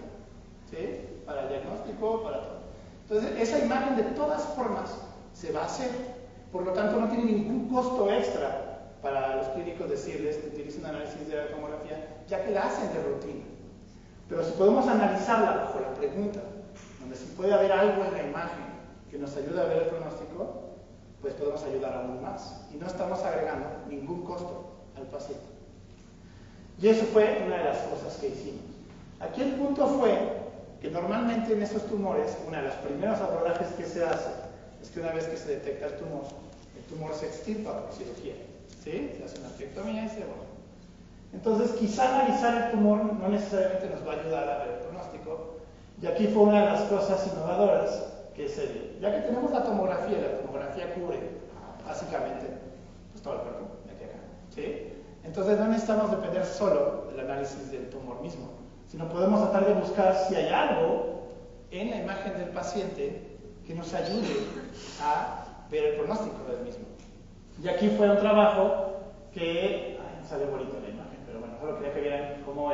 Speaker 1: ¿sí? Para el diagnóstico, para todo. Entonces, esa imagen de todas formas se va a hacer. Por lo tanto, no tiene ningún costo extra para los clínicos decirles que utilicen análisis de la tomografía, ya que la hacen de rutina. Pero si podemos analizarla bajo la pregunta, donde si puede haber algo en la imagen que nos ayude a ver el pronóstico, pues podemos ayudar aún más. Y no estamos agregando ningún costo al paciente. Y eso fue una de las cosas que hicimos. Aquí el punto fue que normalmente en estos tumores, una de las primeros abordajes que se hace es que una vez que se detecta el tumor se extirpa por cirugía, ¿sí? Se hace una epectomía y se borra. Entonces, quizá analizar el tumor no necesariamente nos va a ayudar a ver el pronóstico, y aquí fue una de las cosas innovadoras que se dio. Ya que tenemos la tomografía cubre básicamente Entonces no necesitamos depender solo del análisis del tumor mismo, sino podemos tratar de buscar si hay algo en la imagen del paciente que nos ayude a ver el pronóstico del mismo. Y aquí fue un trabajo que, no sale bonito la imagen, pero bueno, solo quería que vieran cómo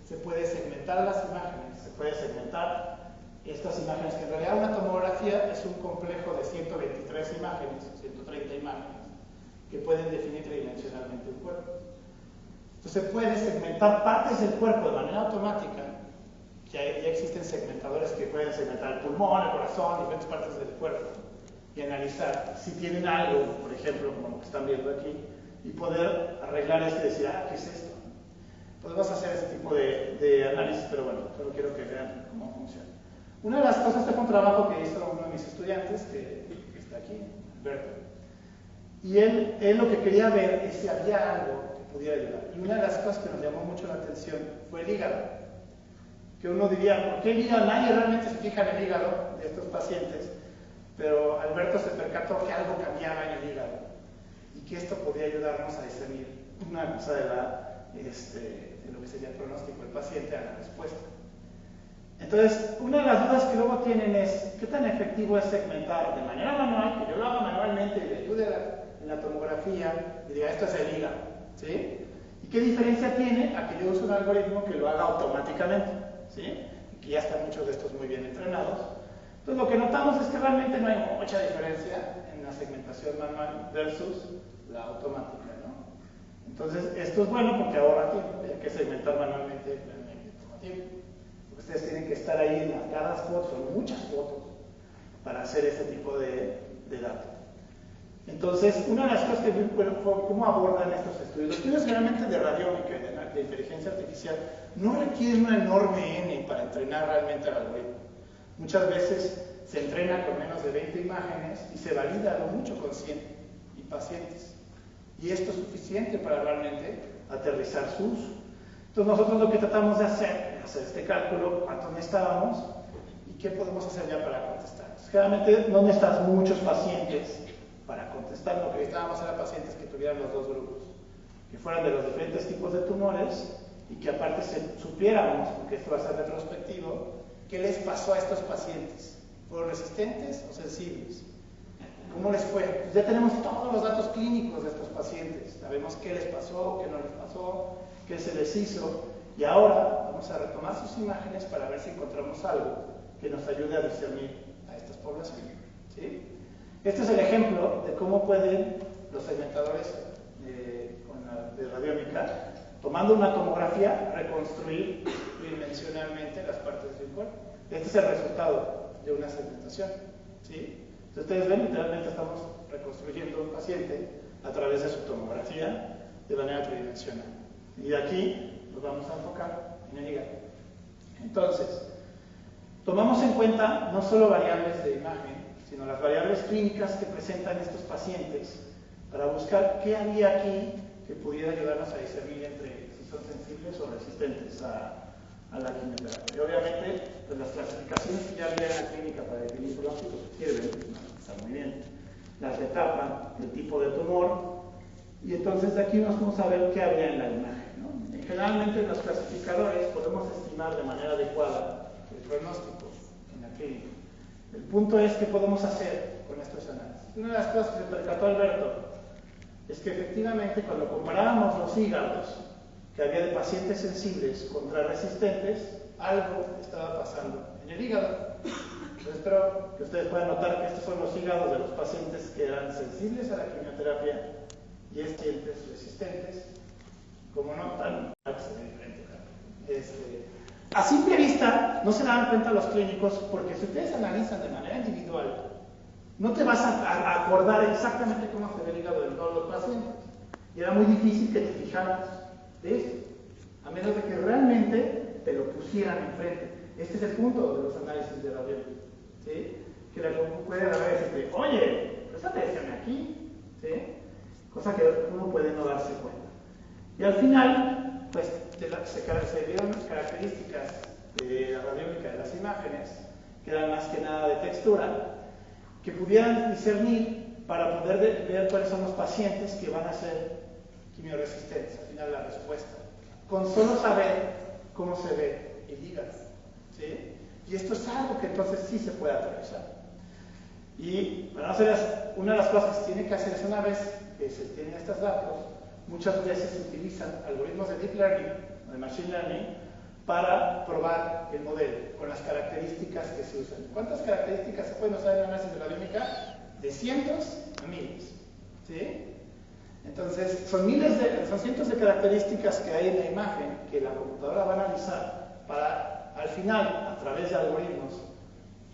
Speaker 1: se puede segmentar las imágenes, se puede segmentar estas imágenes, que en realidad una tomografía es un complejo de 123 imágenes, 130 imágenes, que pueden definir tridimensionalmente un cuerpo. Entonces se puede segmentar partes del cuerpo de manera automática. Ya existen segmentadores que pueden segmentar el pulmón, el corazón, diferentes partes del cuerpo, y analizar si tienen algo, por ejemplo, como lo que están viendo aquí, y poder arreglar esto y decir, ¿qué es esto? Podemos hacer ese tipo de análisis, pero bueno, solo quiero que vean cómo funciona. Una de las cosas, este fue un trabajo que hizo uno de mis estudiantes, que está aquí, Alberto, y él lo que quería ver es si había algo que pudiera ayudar. Y una de las cosas que nos llamó mucho la atención fue el hígado. Que uno diría, ¿por qué el hígado? Nadie realmente se fija en el hígado de estos pacientes, pero Alberto se percató que algo cambiaba en el hígado y que esto podía ayudarnos a discernir una cosa de lo que sería el pronóstico del paciente a la respuesta. Entonces, una de las dudas que luego tienen es, ¿qué tan efectivo es segmentar de manera manual, que yo lo haga manualmente y le ayude en la tomografía y diga, esto es el hígado, ¿sí? ¿Y qué diferencia tiene a que yo use un algoritmo que lo haga automáticamente, ¿sí? Y que ya están muchos de estos muy bien entrenados. Entonces, lo que notamos es que realmente no hay mucha diferencia en la segmentación manual versus la automática, ¿no? Entonces, esto es bueno porque ahorra tiempo, hay que segmentar manualmente toma tiempo. Ustedes tienen que estar ahí en cada foto, son muchas fotos, para hacer ese tipo de datos. Entonces, una de las cosas que fue cómo abordan estos estudios. Los estudios generalmente de radiómica y de inteligencia artificial no requieren una enorme N para entrenar realmente al algoritmo. Muchas veces se entrena con menos de 20 imágenes y se valida lo mucho con 100 y pacientes. Y esto es suficiente para realmente aterrizar su uso. Entonces nosotros lo que tratamos de hacer es hacer este cálculo, cuánto necesitábamos y qué podemos hacer ya para contestar. Entonces, generalmente no necesitas muchos pacientes para contestar. Lo que necesitábamos era pacientes que tuvieran los dos grupos, que fueran de los diferentes tipos de tumores y que aparte supiéramos, porque esto va a ser retrospectivo, qué les pasó a estos pacientes. ¿Fueron resistentes o sensibles? ¿Cómo les fue? Pues ya tenemos todos los datos clínicos de estos pacientes. Sabemos qué les pasó, qué no les pasó, qué se les hizo. Y ahora vamos a retomar sus imágenes para ver si encontramos algo que nos ayude a discernir a estas poblaciones, ¿sí? Este es el ejemplo de cómo pueden los segmentadores de radiómica, tomando una tomografía, reconstruir tridimensionalmente las partes del cuerpo. Este es el resultado de una segmentación, ¿sí? Entonces ustedes ven, literalmente estamos reconstruyendo un paciente a través de su tomografía de manera tridimensional. Y de aquí nos vamos a enfocar en el hígado. Entonces, tomamos en cuenta no solo variables de imagen, sino las variables clínicas que presentan estos pacientes para buscar qué había aquí que pudiera ayudarnos a discernir entre si son sensibles o resistentes a la quimioterapia. Y obviamente, pues las clasificaciones que ya había en la clínica para definir pronósticos sirven, están muy bien. Las de etapa, el tipo de tumor, y entonces de aquí nos vamos a ver qué había en la imagen, ¿no? Generalmente en los clasificadores podemos estimar de manera adecuada el pronóstico en la clínica. El punto es qué podemos hacer con estos análisis. Una de las cosas que se percató Alberto es que efectivamente cuando comparábamos los hígados que había de pacientes sensibles contra resistentes, algo estaba pasando en el hígado. Entonces espero que ustedes puedan notar que estos son los hígados de los pacientes que eran sensibles a la quimioterapia y pacientes resistentes, como no tan diferente. A simple vista no se dan cuenta los clínicos porque si ustedes analizan de manera individual, no te vas a acordar exactamente cómo se ve el hígado de todos los pacientes. Y era muy difícil que te fijaras de esto, a menos de que realmente te lo pusieran enfrente. Este es el punto de los análisis de radiómica, ¿sí? Que la compu puede decirte, oye, esta te decían aquí, ¿sí? Cosa que uno puede no darse cuenta. Y al final, pues se dieron características de la radiómica de las imágenes, que eran más que nada de textura, que pudieran discernir para poder ver cuáles son los pacientes que van a ser quimiorresistentes, al final la respuesta, con solo saber cómo se ve el hígado, ¿sí? Y esto es algo que entonces sí se puede aterrizar. Y bueno, una de las cosas que se tiene que hacer es, una vez que se tienen estos datos, muchas veces se utilizan algoritmos de deep learning, de machine learning, para probar el modelo con las características que se usan. ¿Cuántas características se pueden usar en el análisis de la bioquímica? De cientos a miles, ¿sí? Entonces, son cientos de características que hay en la imagen que la computadora va a analizar para, al final, a través de algoritmos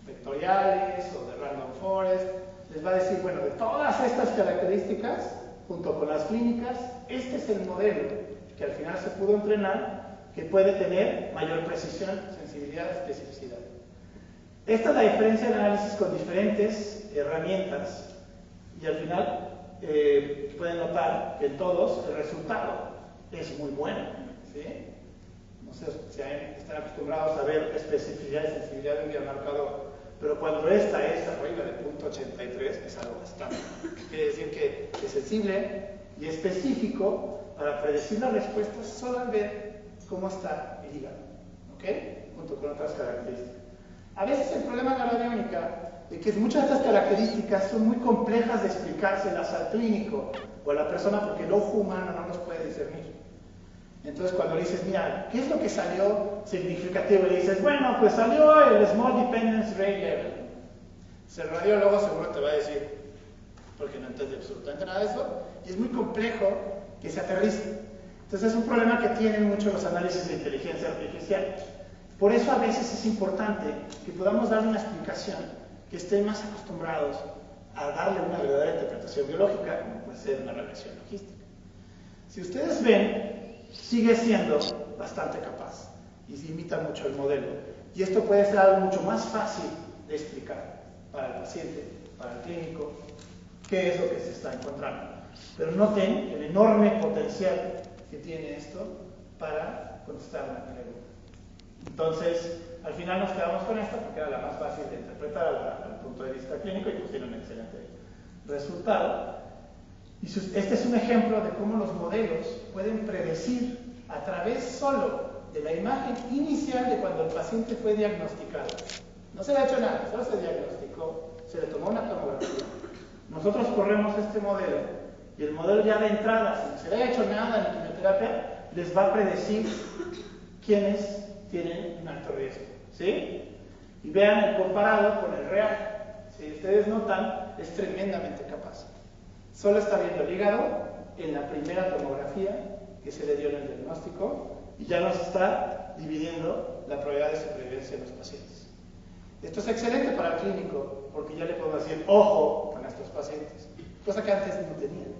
Speaker 1: vectoriales o de random forest, les va a decir, bueno, de todas estas características, junto con las clínicas, este es el modelo que al final se pudo entrenar, que puede tener mayor precisión, sensibilidad, especificidad. Esta es la diferencia de análisis con diferentes herramientas, y al final pueden notar que en todos el resultado es muy bueno, ¿sí? No sé si están acostumbrados a ver especificidad y sensibilidad de un biomarcador, pero cuando esta es arriba de 0.83 es algo bastante. Quiere decir que es sensible y específico para predecir la respuesta solo al ver cómo está el hígado, ¿ok? Junto con otras características. A veces el problema de la biónica es que muchas de estas características son muy complejas de explicárselas al clínico o a la persona porque el ojo humano no los puede discernir. Entonces cuando le dices, mira, ¿qué es lo que salió significativo? Y le dices, bueno, pues salió el Small Dependence Rate Level. El radiólogo seguro te va a decir, porque no entiende absolutamente nada de eso, y es muy complejo que se aterrice. Entonces es un problema que tienen mucho los análisis de inteligencia artificial. Por eso a veces es importante que podamos darle una explicación, que estén más acostumbrados a darle una verdadera interpretación biológica, como puede ser una regresión logística. Si ustedes ven, sigue siendo bastante capaz y se imita mucho el modelo. Y esto puede ser algo mucho más fácil de explicar para el paciente, para el clínico, qué es lo que se está encontrando. Pero noten el enorme potencial que tiene esto para contestar una pregunta. Entonces, al final nos quedamos con esta porque era la más fácil de interpretar al punto de vista clínico y pues tiene un excelente resultado. Y este es un ejemplo de cómo los modelos pueden predecir a través solo de la imagen inicial de cuando el paciente fue diagnosticado. No se le ha hecho nada, solo se diagnosticó, se le tomó una tomografía. Nosotros corremos este modelo y el modelo ya de entrada, sin se le ha hecho nada en quimioterapia, les va a predecir quiénes tienen un alto riesgo, ¿sí? Y vean el comparado con el real. Si ustedes notan, es tremendamente capaz. Solo está viendo el hígado en la primera tomografía que se le dio en el diagnóstico y ya nos está dividiendo la probabilidad de supervivencia en los pacientes. Esto es excelente para el clínico porque ya le podemos decir, ojo con estos pacientes, cosa que antes no tenían.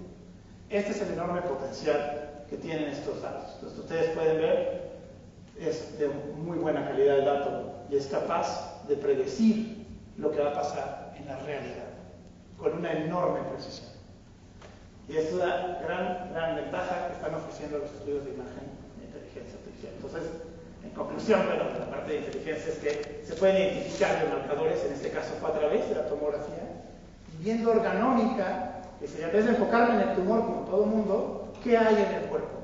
Speaker 1: Este es el enorme potencial que tienen estos datos. Entonces, ustedes pueden ver, es de muy buena calidad el dato y es capaz de predecir lo que va a pasar en la realidad con una enorme precisión. Y esa es la gran ventaja que están ofreciendo los estudios de imagen de inteligencia artificial. Entonces, en conclusión, bueno, la parte de inteligencia es que se pueden identificar los marcadores, en este caso fue a través de la tomografía, y viendo organómica, que sería, en vez de enfocarme en el tumor como todo mundo, ¿qué hay en el cuerpo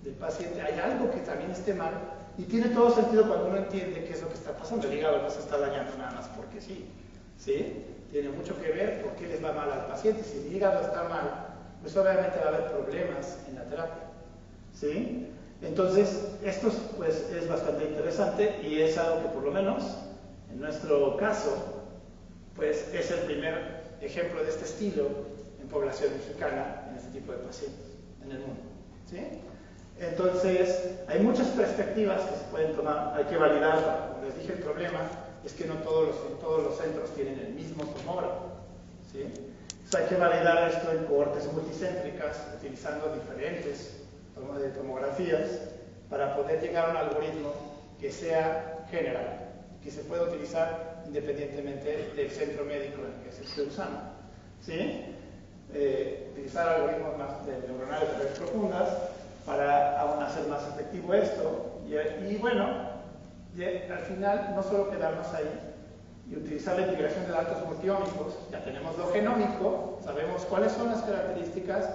Speaker 1: del paciente? ¿Hay algo que también esté mal? Y tiene todo sentido cuando uno entiende qué es lo que está pasando. El hígado no se está dañando nada más porque sí, ¿sí? Tiene mucho que ver por qué les va mal al paciente. Si el hígado está mal, pues obviamente va a haber problemas en la terapia, ¿sí? Entonces, esto pues, es bastante interesante y es algo que por lo menos, en nuestro caso, pues es el primer ejemplo de este estilo en población mexicana, en este tipo de pacientes, en el mundo, ¿sí? Entonces, hay muchas perspectivas que se pueden tomar, hay que validar. Como les dije, el problema es que no todos los centros tienen el mismo tomógrafo, ¿sí? Hay que validar esto en cohortes multicéntricas, utilizando diferentes tomografías para poder llegar a un algoritmo que sea general, que se pueda utilizar independientemente del centro médico en el que se esté usando, ¿sí? Utilizar algoritmos más de neuronales de redes profundas para aún hacer más efectivo esto y bueno, al final no solo quedarnos ahí y utilizar la integración de datos multiómicos, ya tenemos lo genómico, sabemos cuáles son las características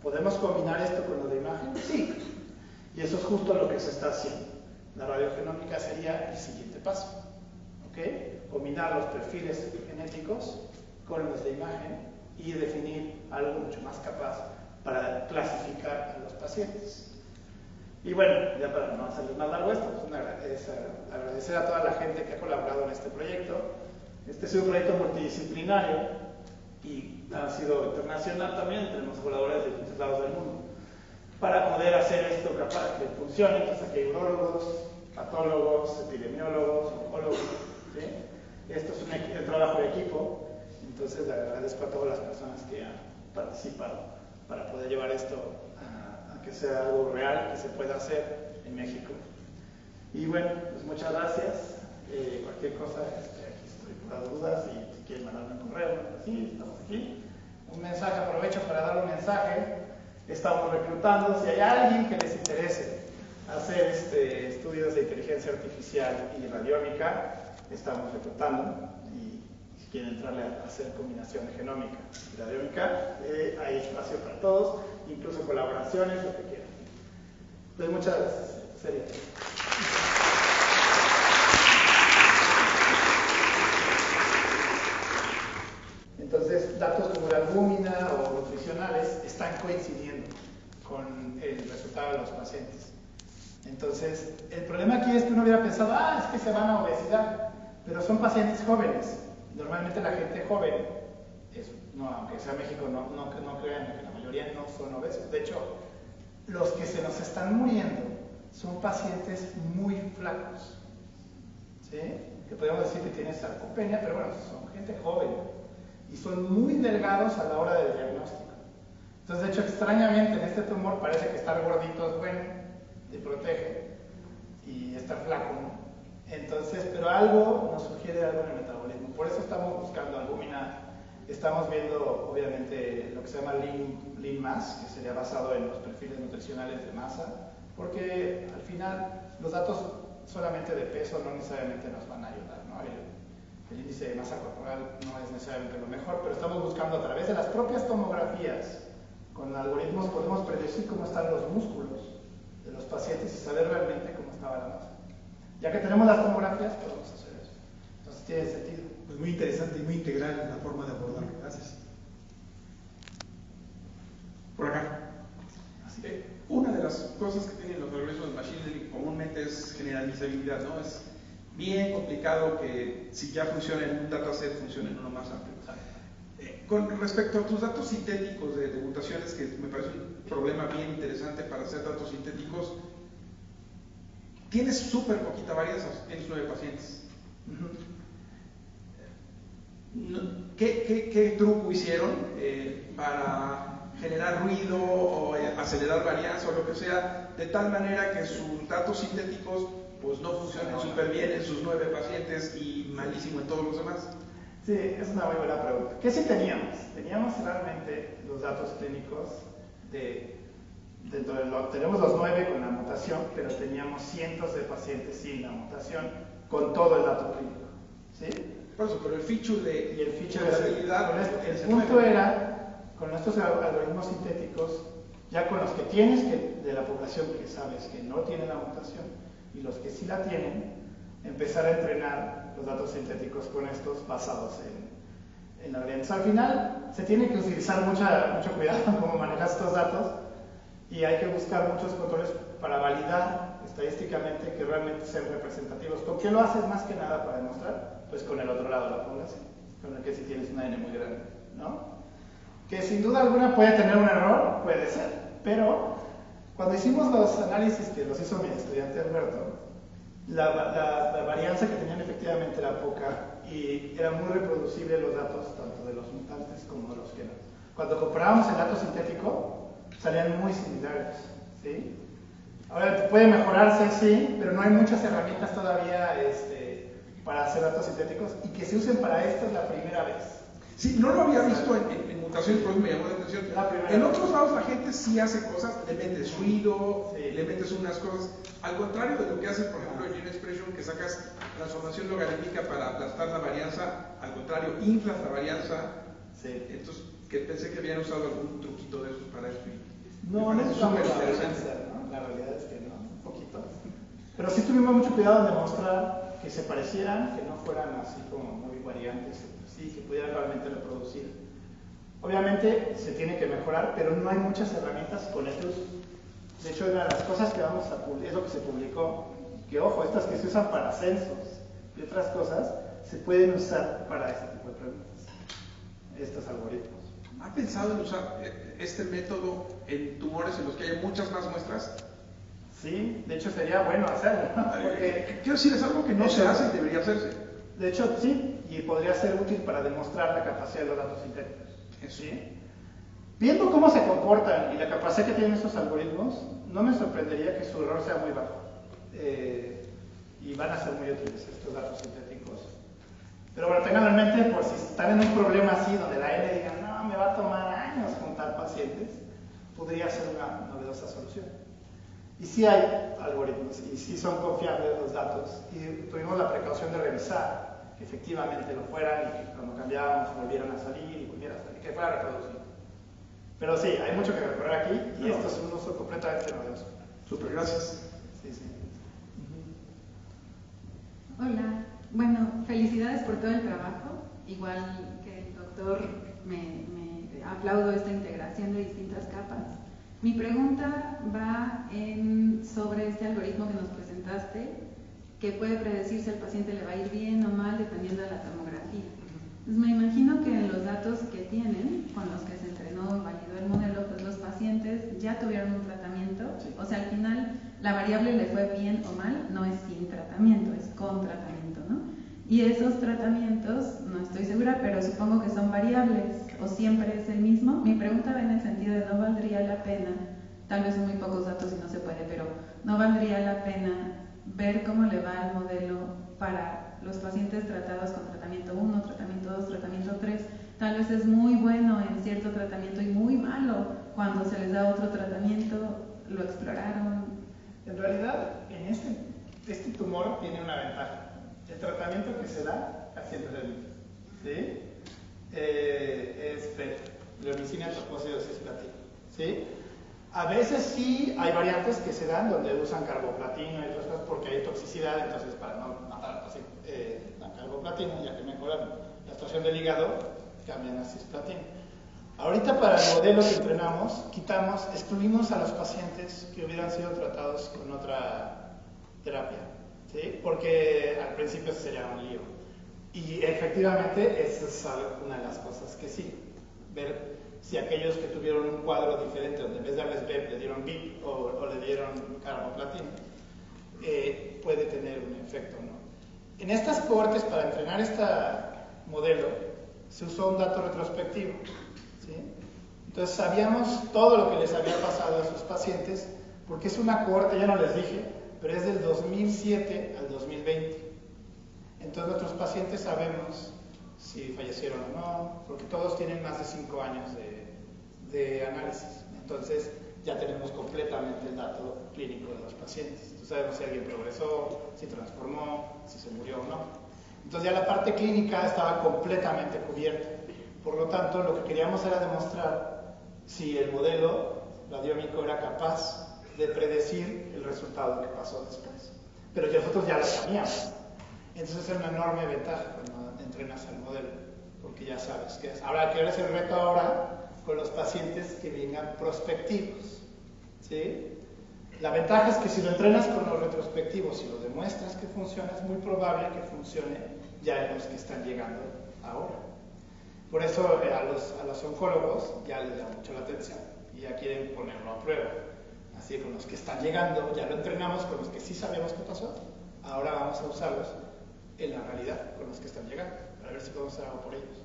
Speaker 1: ¿Podemos combinar esto con lo de imagen? Sí. Y eso es justo lo que se está haciendo. La radiogenómica sería el siguiente paso. ¿Ok? Combinar los perfiles genéticos con los de imagen y definir algo mucho más capaz para clasificar a los pacientes. Y bueno, ya para no hacerles más largo esto, pues agradecer a toda la gente que ha colaborado en este proyecto. Este es un proyecto multidisciplinario y ha sido internacional también, tenemos colaboradores de distintos lados del mundo. Para poder hacer esto capaz que funcione, entonces aquí hay urólogos, patólogos, epidemiólogos, oncólogos, ¿sí? Esto es un trabajo de equipo, entonces le agradezco a todas las personas que han participado para poder llevar esto a que sea algo real, que se pueda hacer en México. Y bueno, pues muchas gracias. Cualquier cosa, aquí estoy para dudas y si quieren mandarme un correo, así, estamos aquí. Un mensaje, aprovecho para dar un mensaje. Estamos reclutando, si hay alguien que les interese hacer estudios de inteligencia artificial y radiómica, estamos reclutando y si quieren entrarle a hacer combinación de genómica y radiómica, hay espacio para todos, incluso colaboraciones, lo que quieran. Entonces, muchas gracias. Sería. Entonces, datos como la albúmina o nutricionales están coincidiendo con el resultado de los pacientes. Entonces, el problema aquí es que uno hubiera pensado, es que se van a obesidad, pero son pacientes jóvenes. Normalmente la gente joven, aunque sea México, no crean que la mayoría no son obesos. De hecho, los que se nos están muriendo son pacientes muy flacos, ¿sí? Que podemos decir que tienen sarcopenia, pero bueno, son gente joven y son muy delgados a la hora del diagnóstico. Entonces, de hecho, extrañamente en este tumor parece que estar gordito es bueno, te protege, y estar flaco no. Entonces, pero algo nos sugiere algo en el metabolismo. Por eso estamos buscando albúmina. Estamos viendo, obviamente, lo que se llama lean mass, que sería basado en los perfiles nutricionales de masa, porque al final los datos solamente de peso no necesariamente nos van a ayudar, ¿no? El índice de masa corporal no es necesariamente lo mejor, pero estamos buscando a través de las propias tomografías, con algoritmos podemos predecir cómo están los músculos de los pacientes y saber realmente cómo estaba la masa. Ya que tenemos las tomografías, podemos hacer eso. Entonces tiene sentido.
Speaker 2: Pues muy interesante y muy integral la forma de abordarlo. Gracias.
Speaker 3: Por acá. Una de las cosas que tienen los algoritmos de Machine Learning comúnmente es generalizabilidad, ¿no? Es bien complicado que si ya funciona en un dataset, funcione en uno más amplio. Con respecto a tus datos sintéticos de mutaciones, que me parece un problema bien interesante para hacer datos sintéticos, tienes súper poquita varianza, tienes 9 pacientes. ¿Qué truco hicieron para generar ruido o acelerar varianza o lo que sea, de tal manera que sus datos sintéticos pues no funcionen súper bien en sus 9 pacientes y malísimo en todos los demás?
Speaker 1: Sí, es una muy buena pregunta. ¿Qué sí teníamos? Teníamos realmente los datos clínicos tenemos los 9 con la mutación, pero teníamos cientos de pacientes sin la mutación con todo el dato clínico, ¿sí?
Speaker 3: Por eso, pero el feature de
Speaker 1: habilidad, el punto era, con estos algoritmos sintéticos, ya con los que tienes de la población que sabes que no tiene la mutación y los que sí la tienen, empezar a entrenar los datos sintéticos con estos basados en la varianza. Al final se tiene que utilizar mucho cuidado en cómo manejas estos datos y hay que buscar muchos controles para validar estadísticamente que realmente sean representativos. ¿Con qué lo haces más que nada para demostrar? Pues con el otro lado de la población, con el que si tienes una N muy grande, ¿no? Que sin duda alguna puede tener un error, puede ser, pero cuando hicimos los análisis que los hizo mi estudiante Alberto, la varianza que tenían efectivamente era poca y era muy reproducible los datos tanto de los mutantes como de los que no. Cuando comparábamos el dato sintético, salían muy similares, ¿sí? Ahora puede mejorarse, sí, pero no hay muchas herramientas todavía para hacer datos sintéticos y que se usen para esto es la primera vez.
Speaker 3: Sí, no lo había visto en mutaciones, por eso me llamó la atención. En otros lados la gente sí hace cosas, le metes ruido, sí, le metes unas cosas, al contrario de lo que hace, por ejemplo, en Gene Expression, que sacas transformación logarítmica para aplastar la varianza, al contrario, inflas la varianza.
Speaker 1: Sí.
Speaker 3: Entonces, que pensé que habían usado algún truquito de esos para esto.
Speaker 1: No, no
Speaker 3: parece
Speaker 1: es
Speaker 3: súper
Speaker 1: la
Speaker 3: interesante.
Speaker 1: vergüenza, ¿no? La realidad es que no, un poquito. Pero sí tuvimos mucho cuidado en demostrar que se parecieran, que no fueran así como muy variantes, sí, que pudieran realmente reproducir. Obviamente se tiene que mejorar, pero no hay muchas herramientas con este uso. De hecho, una de las cosas que vamos a publicar, es lo que se publicó, que ojo, estas que se usan para censos y otras cosas, se pueden usar para este tipo de preguntas, estos algoritmos.
Speaker 3: ¿Ha pensado en usar este método en tumores en los que hay muchas más muestras?
Speaker 1: Sí, de hecho sería bueno hacerlo, ¿no? Porque,
Speaker 3: Quiero decir, es algo que no se hace y debería hacerse.
Speaker 1: de hecho, sí, y podría ser útil para demostrar la capacidad de los datos sintéticos.
Speaker 3: Eso.
Speaker 1: ¿Sí? Viendo cómo se comportan y la capacidad que tienen estos algoritmos, no me sorprendería que su error sea muy bajo. Y van a ser muy útiles estos datos sintéticos. Pero bueno, tenganlo en mente por si están en un problema así, donde la N diga, no, me va a tomar años juntar pacientes, podría ser una novedosa solución. Y sí hay algoritmos, y sí son confiables los datos, y tuvimos la precaución de revisar que efectivamente lo fueran, y que cuando cambiábamos volvieran a salir, y volvieran a salir, que fuera reproducido. Pero sí, hay mucho que recorrer aquí, y esto es un uso completamente novedoso.
Speaker 3: Súper, gracias.
Speaker 1: Sí, sí.
Speaker 4: Hola, bueno, felicidades por todo el trabajo. Igual que el doctor, me aplaudo esta integración de distintas capas. Mi pregunta va sobre este algoritmo que nos presentaste, que puede predecir si al paciente le va a ir bien o mal dependiendo de la tomografía. Entonces me imagino que en los datos que tienen, con los que se entrenó y validó el modelo, pues los pacientes ya tuvieron un tratamiento.
Speaker 1: Sí.
Speaker 4: O sea, al final la variable le fue bien o mal, no es sin tratamiento, es con tratamiento, ¿no? Y esos tratamientos, no estoy segura, pero supongo que son variables, o siempre es el mismo. Mi pregunta va en el sentido de no valdría la pena, tal vez son muy pocos datos y no se puede, pero no valdría la pena ver cómo le va al modelo para los pacientes tratados con tratamiento 1, tratamiento 2, tratamiento 3. Tal vez es muy bueno en cierto tratamiento y muy malo cuando se les da otro tratamiento. ¿Lo exploraron?
Speaker 1: En realidad, en este tumor tiene una ventaja. El tratamiento que se da casi siempre es el mismo. ¿Sí? Es PET, bleomicina, topóxido de cisplatino. ¿Sí? A veces sí hay variantes que se dan donde usan carboplatino y otras cosas porque hay toxicidad, entonces para no matar la carboplatino, ya que mejoran la extracción del hígado, cambian a cisplatino. Ahorita para el modelo que entrenamos, excluimos a los pacientes que hubieran sido tratados con otra terapia, ¿sí? Porque al principio sería un lío. Y efectivamente esa es una de las cosas que sí, ver si aquellos que tuvieron un cuadro diferente, donde en vez de darles BEP le dieron BIP o le dieron carboplatino, puede tener un efecto, ¿no? En estas cohortes, para entrenar este modelo, se usó un dato retrospectivo, ¿sí? Entonces sabíamos todo lo que les había pasado a sus pacientes, porque es una cohorte, ya no les dije, pero es del 2007 al 2020. Entonces nuestros pacientes sabemos si fallecieron o no, porque todos tienen más de 5 años de análisis. Entonces ya tenemos completamente el dato clínico de los pacientes. Entonces sabemos si alguien progresó, si transformó, si se murió o no. Entonces ya la parte clínica estaba completamente cubierta. Por lo tanto, lo que queríamos era demostrar si el modelo radiómico era capaz de predecir el resultado que pasó después. Pero nosotros ya lo sabíamos. Entonces es una enorme ventaja cuando entrenas al modelo, porque ya sabes qué es. Ahora, ¿qué es el reto ahora con los pacientes que vengan prospectivos? ¿Sí? La ventaja es que si lo entrenas con los retrospectivos y lo demuestras que funciona, es muy probable que funcione ya en los que están llegando ahora. Por eso a los oncólogos ya les da mucho la atención y ya quieren ponerlo a prueba. Así con los que están llegando, ya lo entrenamos, con los que sí sabemos qué pasó, ahora vamos a usarlos en la realidad con los que están llegando, para ver si podemos hacer algo por ellos.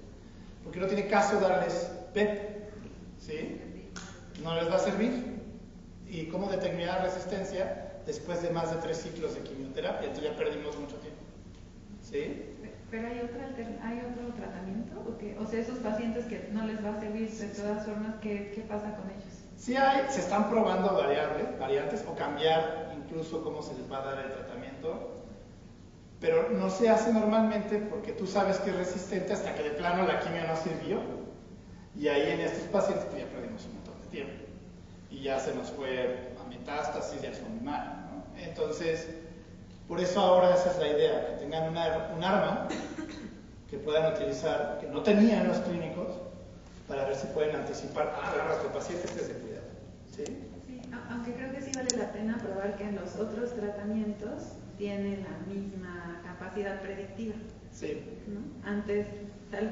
Speaker 1: Porque no tiene caso darles PET, ¿sí? No les va a servir. ¿Y cómo determinar resistencia después de más de 3 ciclos de quimioterapia? Entonces ya perdimos mucho tiempo, ¿sí?
Speaker 4: ¿Pero hay otro tratamiento? O sea, esos pacientes que no les va a servir de todas formas, ¿qué pasa con ellos?
Speaker 1: Sí se están probando variantes o cambiar incluso cómo se les va a dar el tratamiento, pero no se hace normalmente porque tú sabes que es resistente hasta que de plano la quimio no sirvió, y ahí en estos pacientes pues ya perdimos un montón de tiempo. y ya se nos fue a metástasis y a su animal, ¿no? Entonces, por eso ahora esa es la idea, que tengan un arma que puedan utilizar, que no tenían los clínicos, para ver si pueden anticipar, nuestro paciente esté de cuidado. ¿Sí?
Speaker 4: Sí, aunque creo que sí vale la pena probar que en los otros tratamientos tiene la misma capacidad predictiva.
Speaker 1: Sí.
Speaker 4: ¿No? Antes,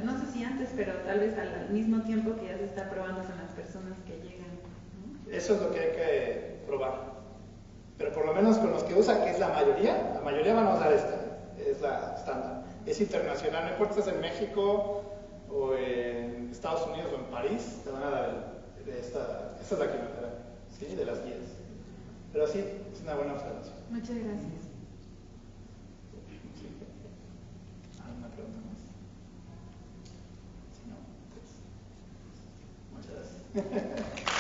Speaker 4: no sé si antes, pero tal vez al mismo tiempo que ya se está probando con las personas que llegan, ¿no?
Speaker 1: Eso es lo que hay que probar. Pero por lo menos con los que usan, que es la mayoría van a usar esta, es la estándar. Es internacional, no importa si es en México o en Estados Unidos o en París, te van a dar esta es la quimioterapia, ¿sí? De las guías. Pero sí, es una buena observación.
Speaker 4: Muchas gracias.
Speaker 1: ¿Alguna pregunta más? Si no, pues, muchas gracias.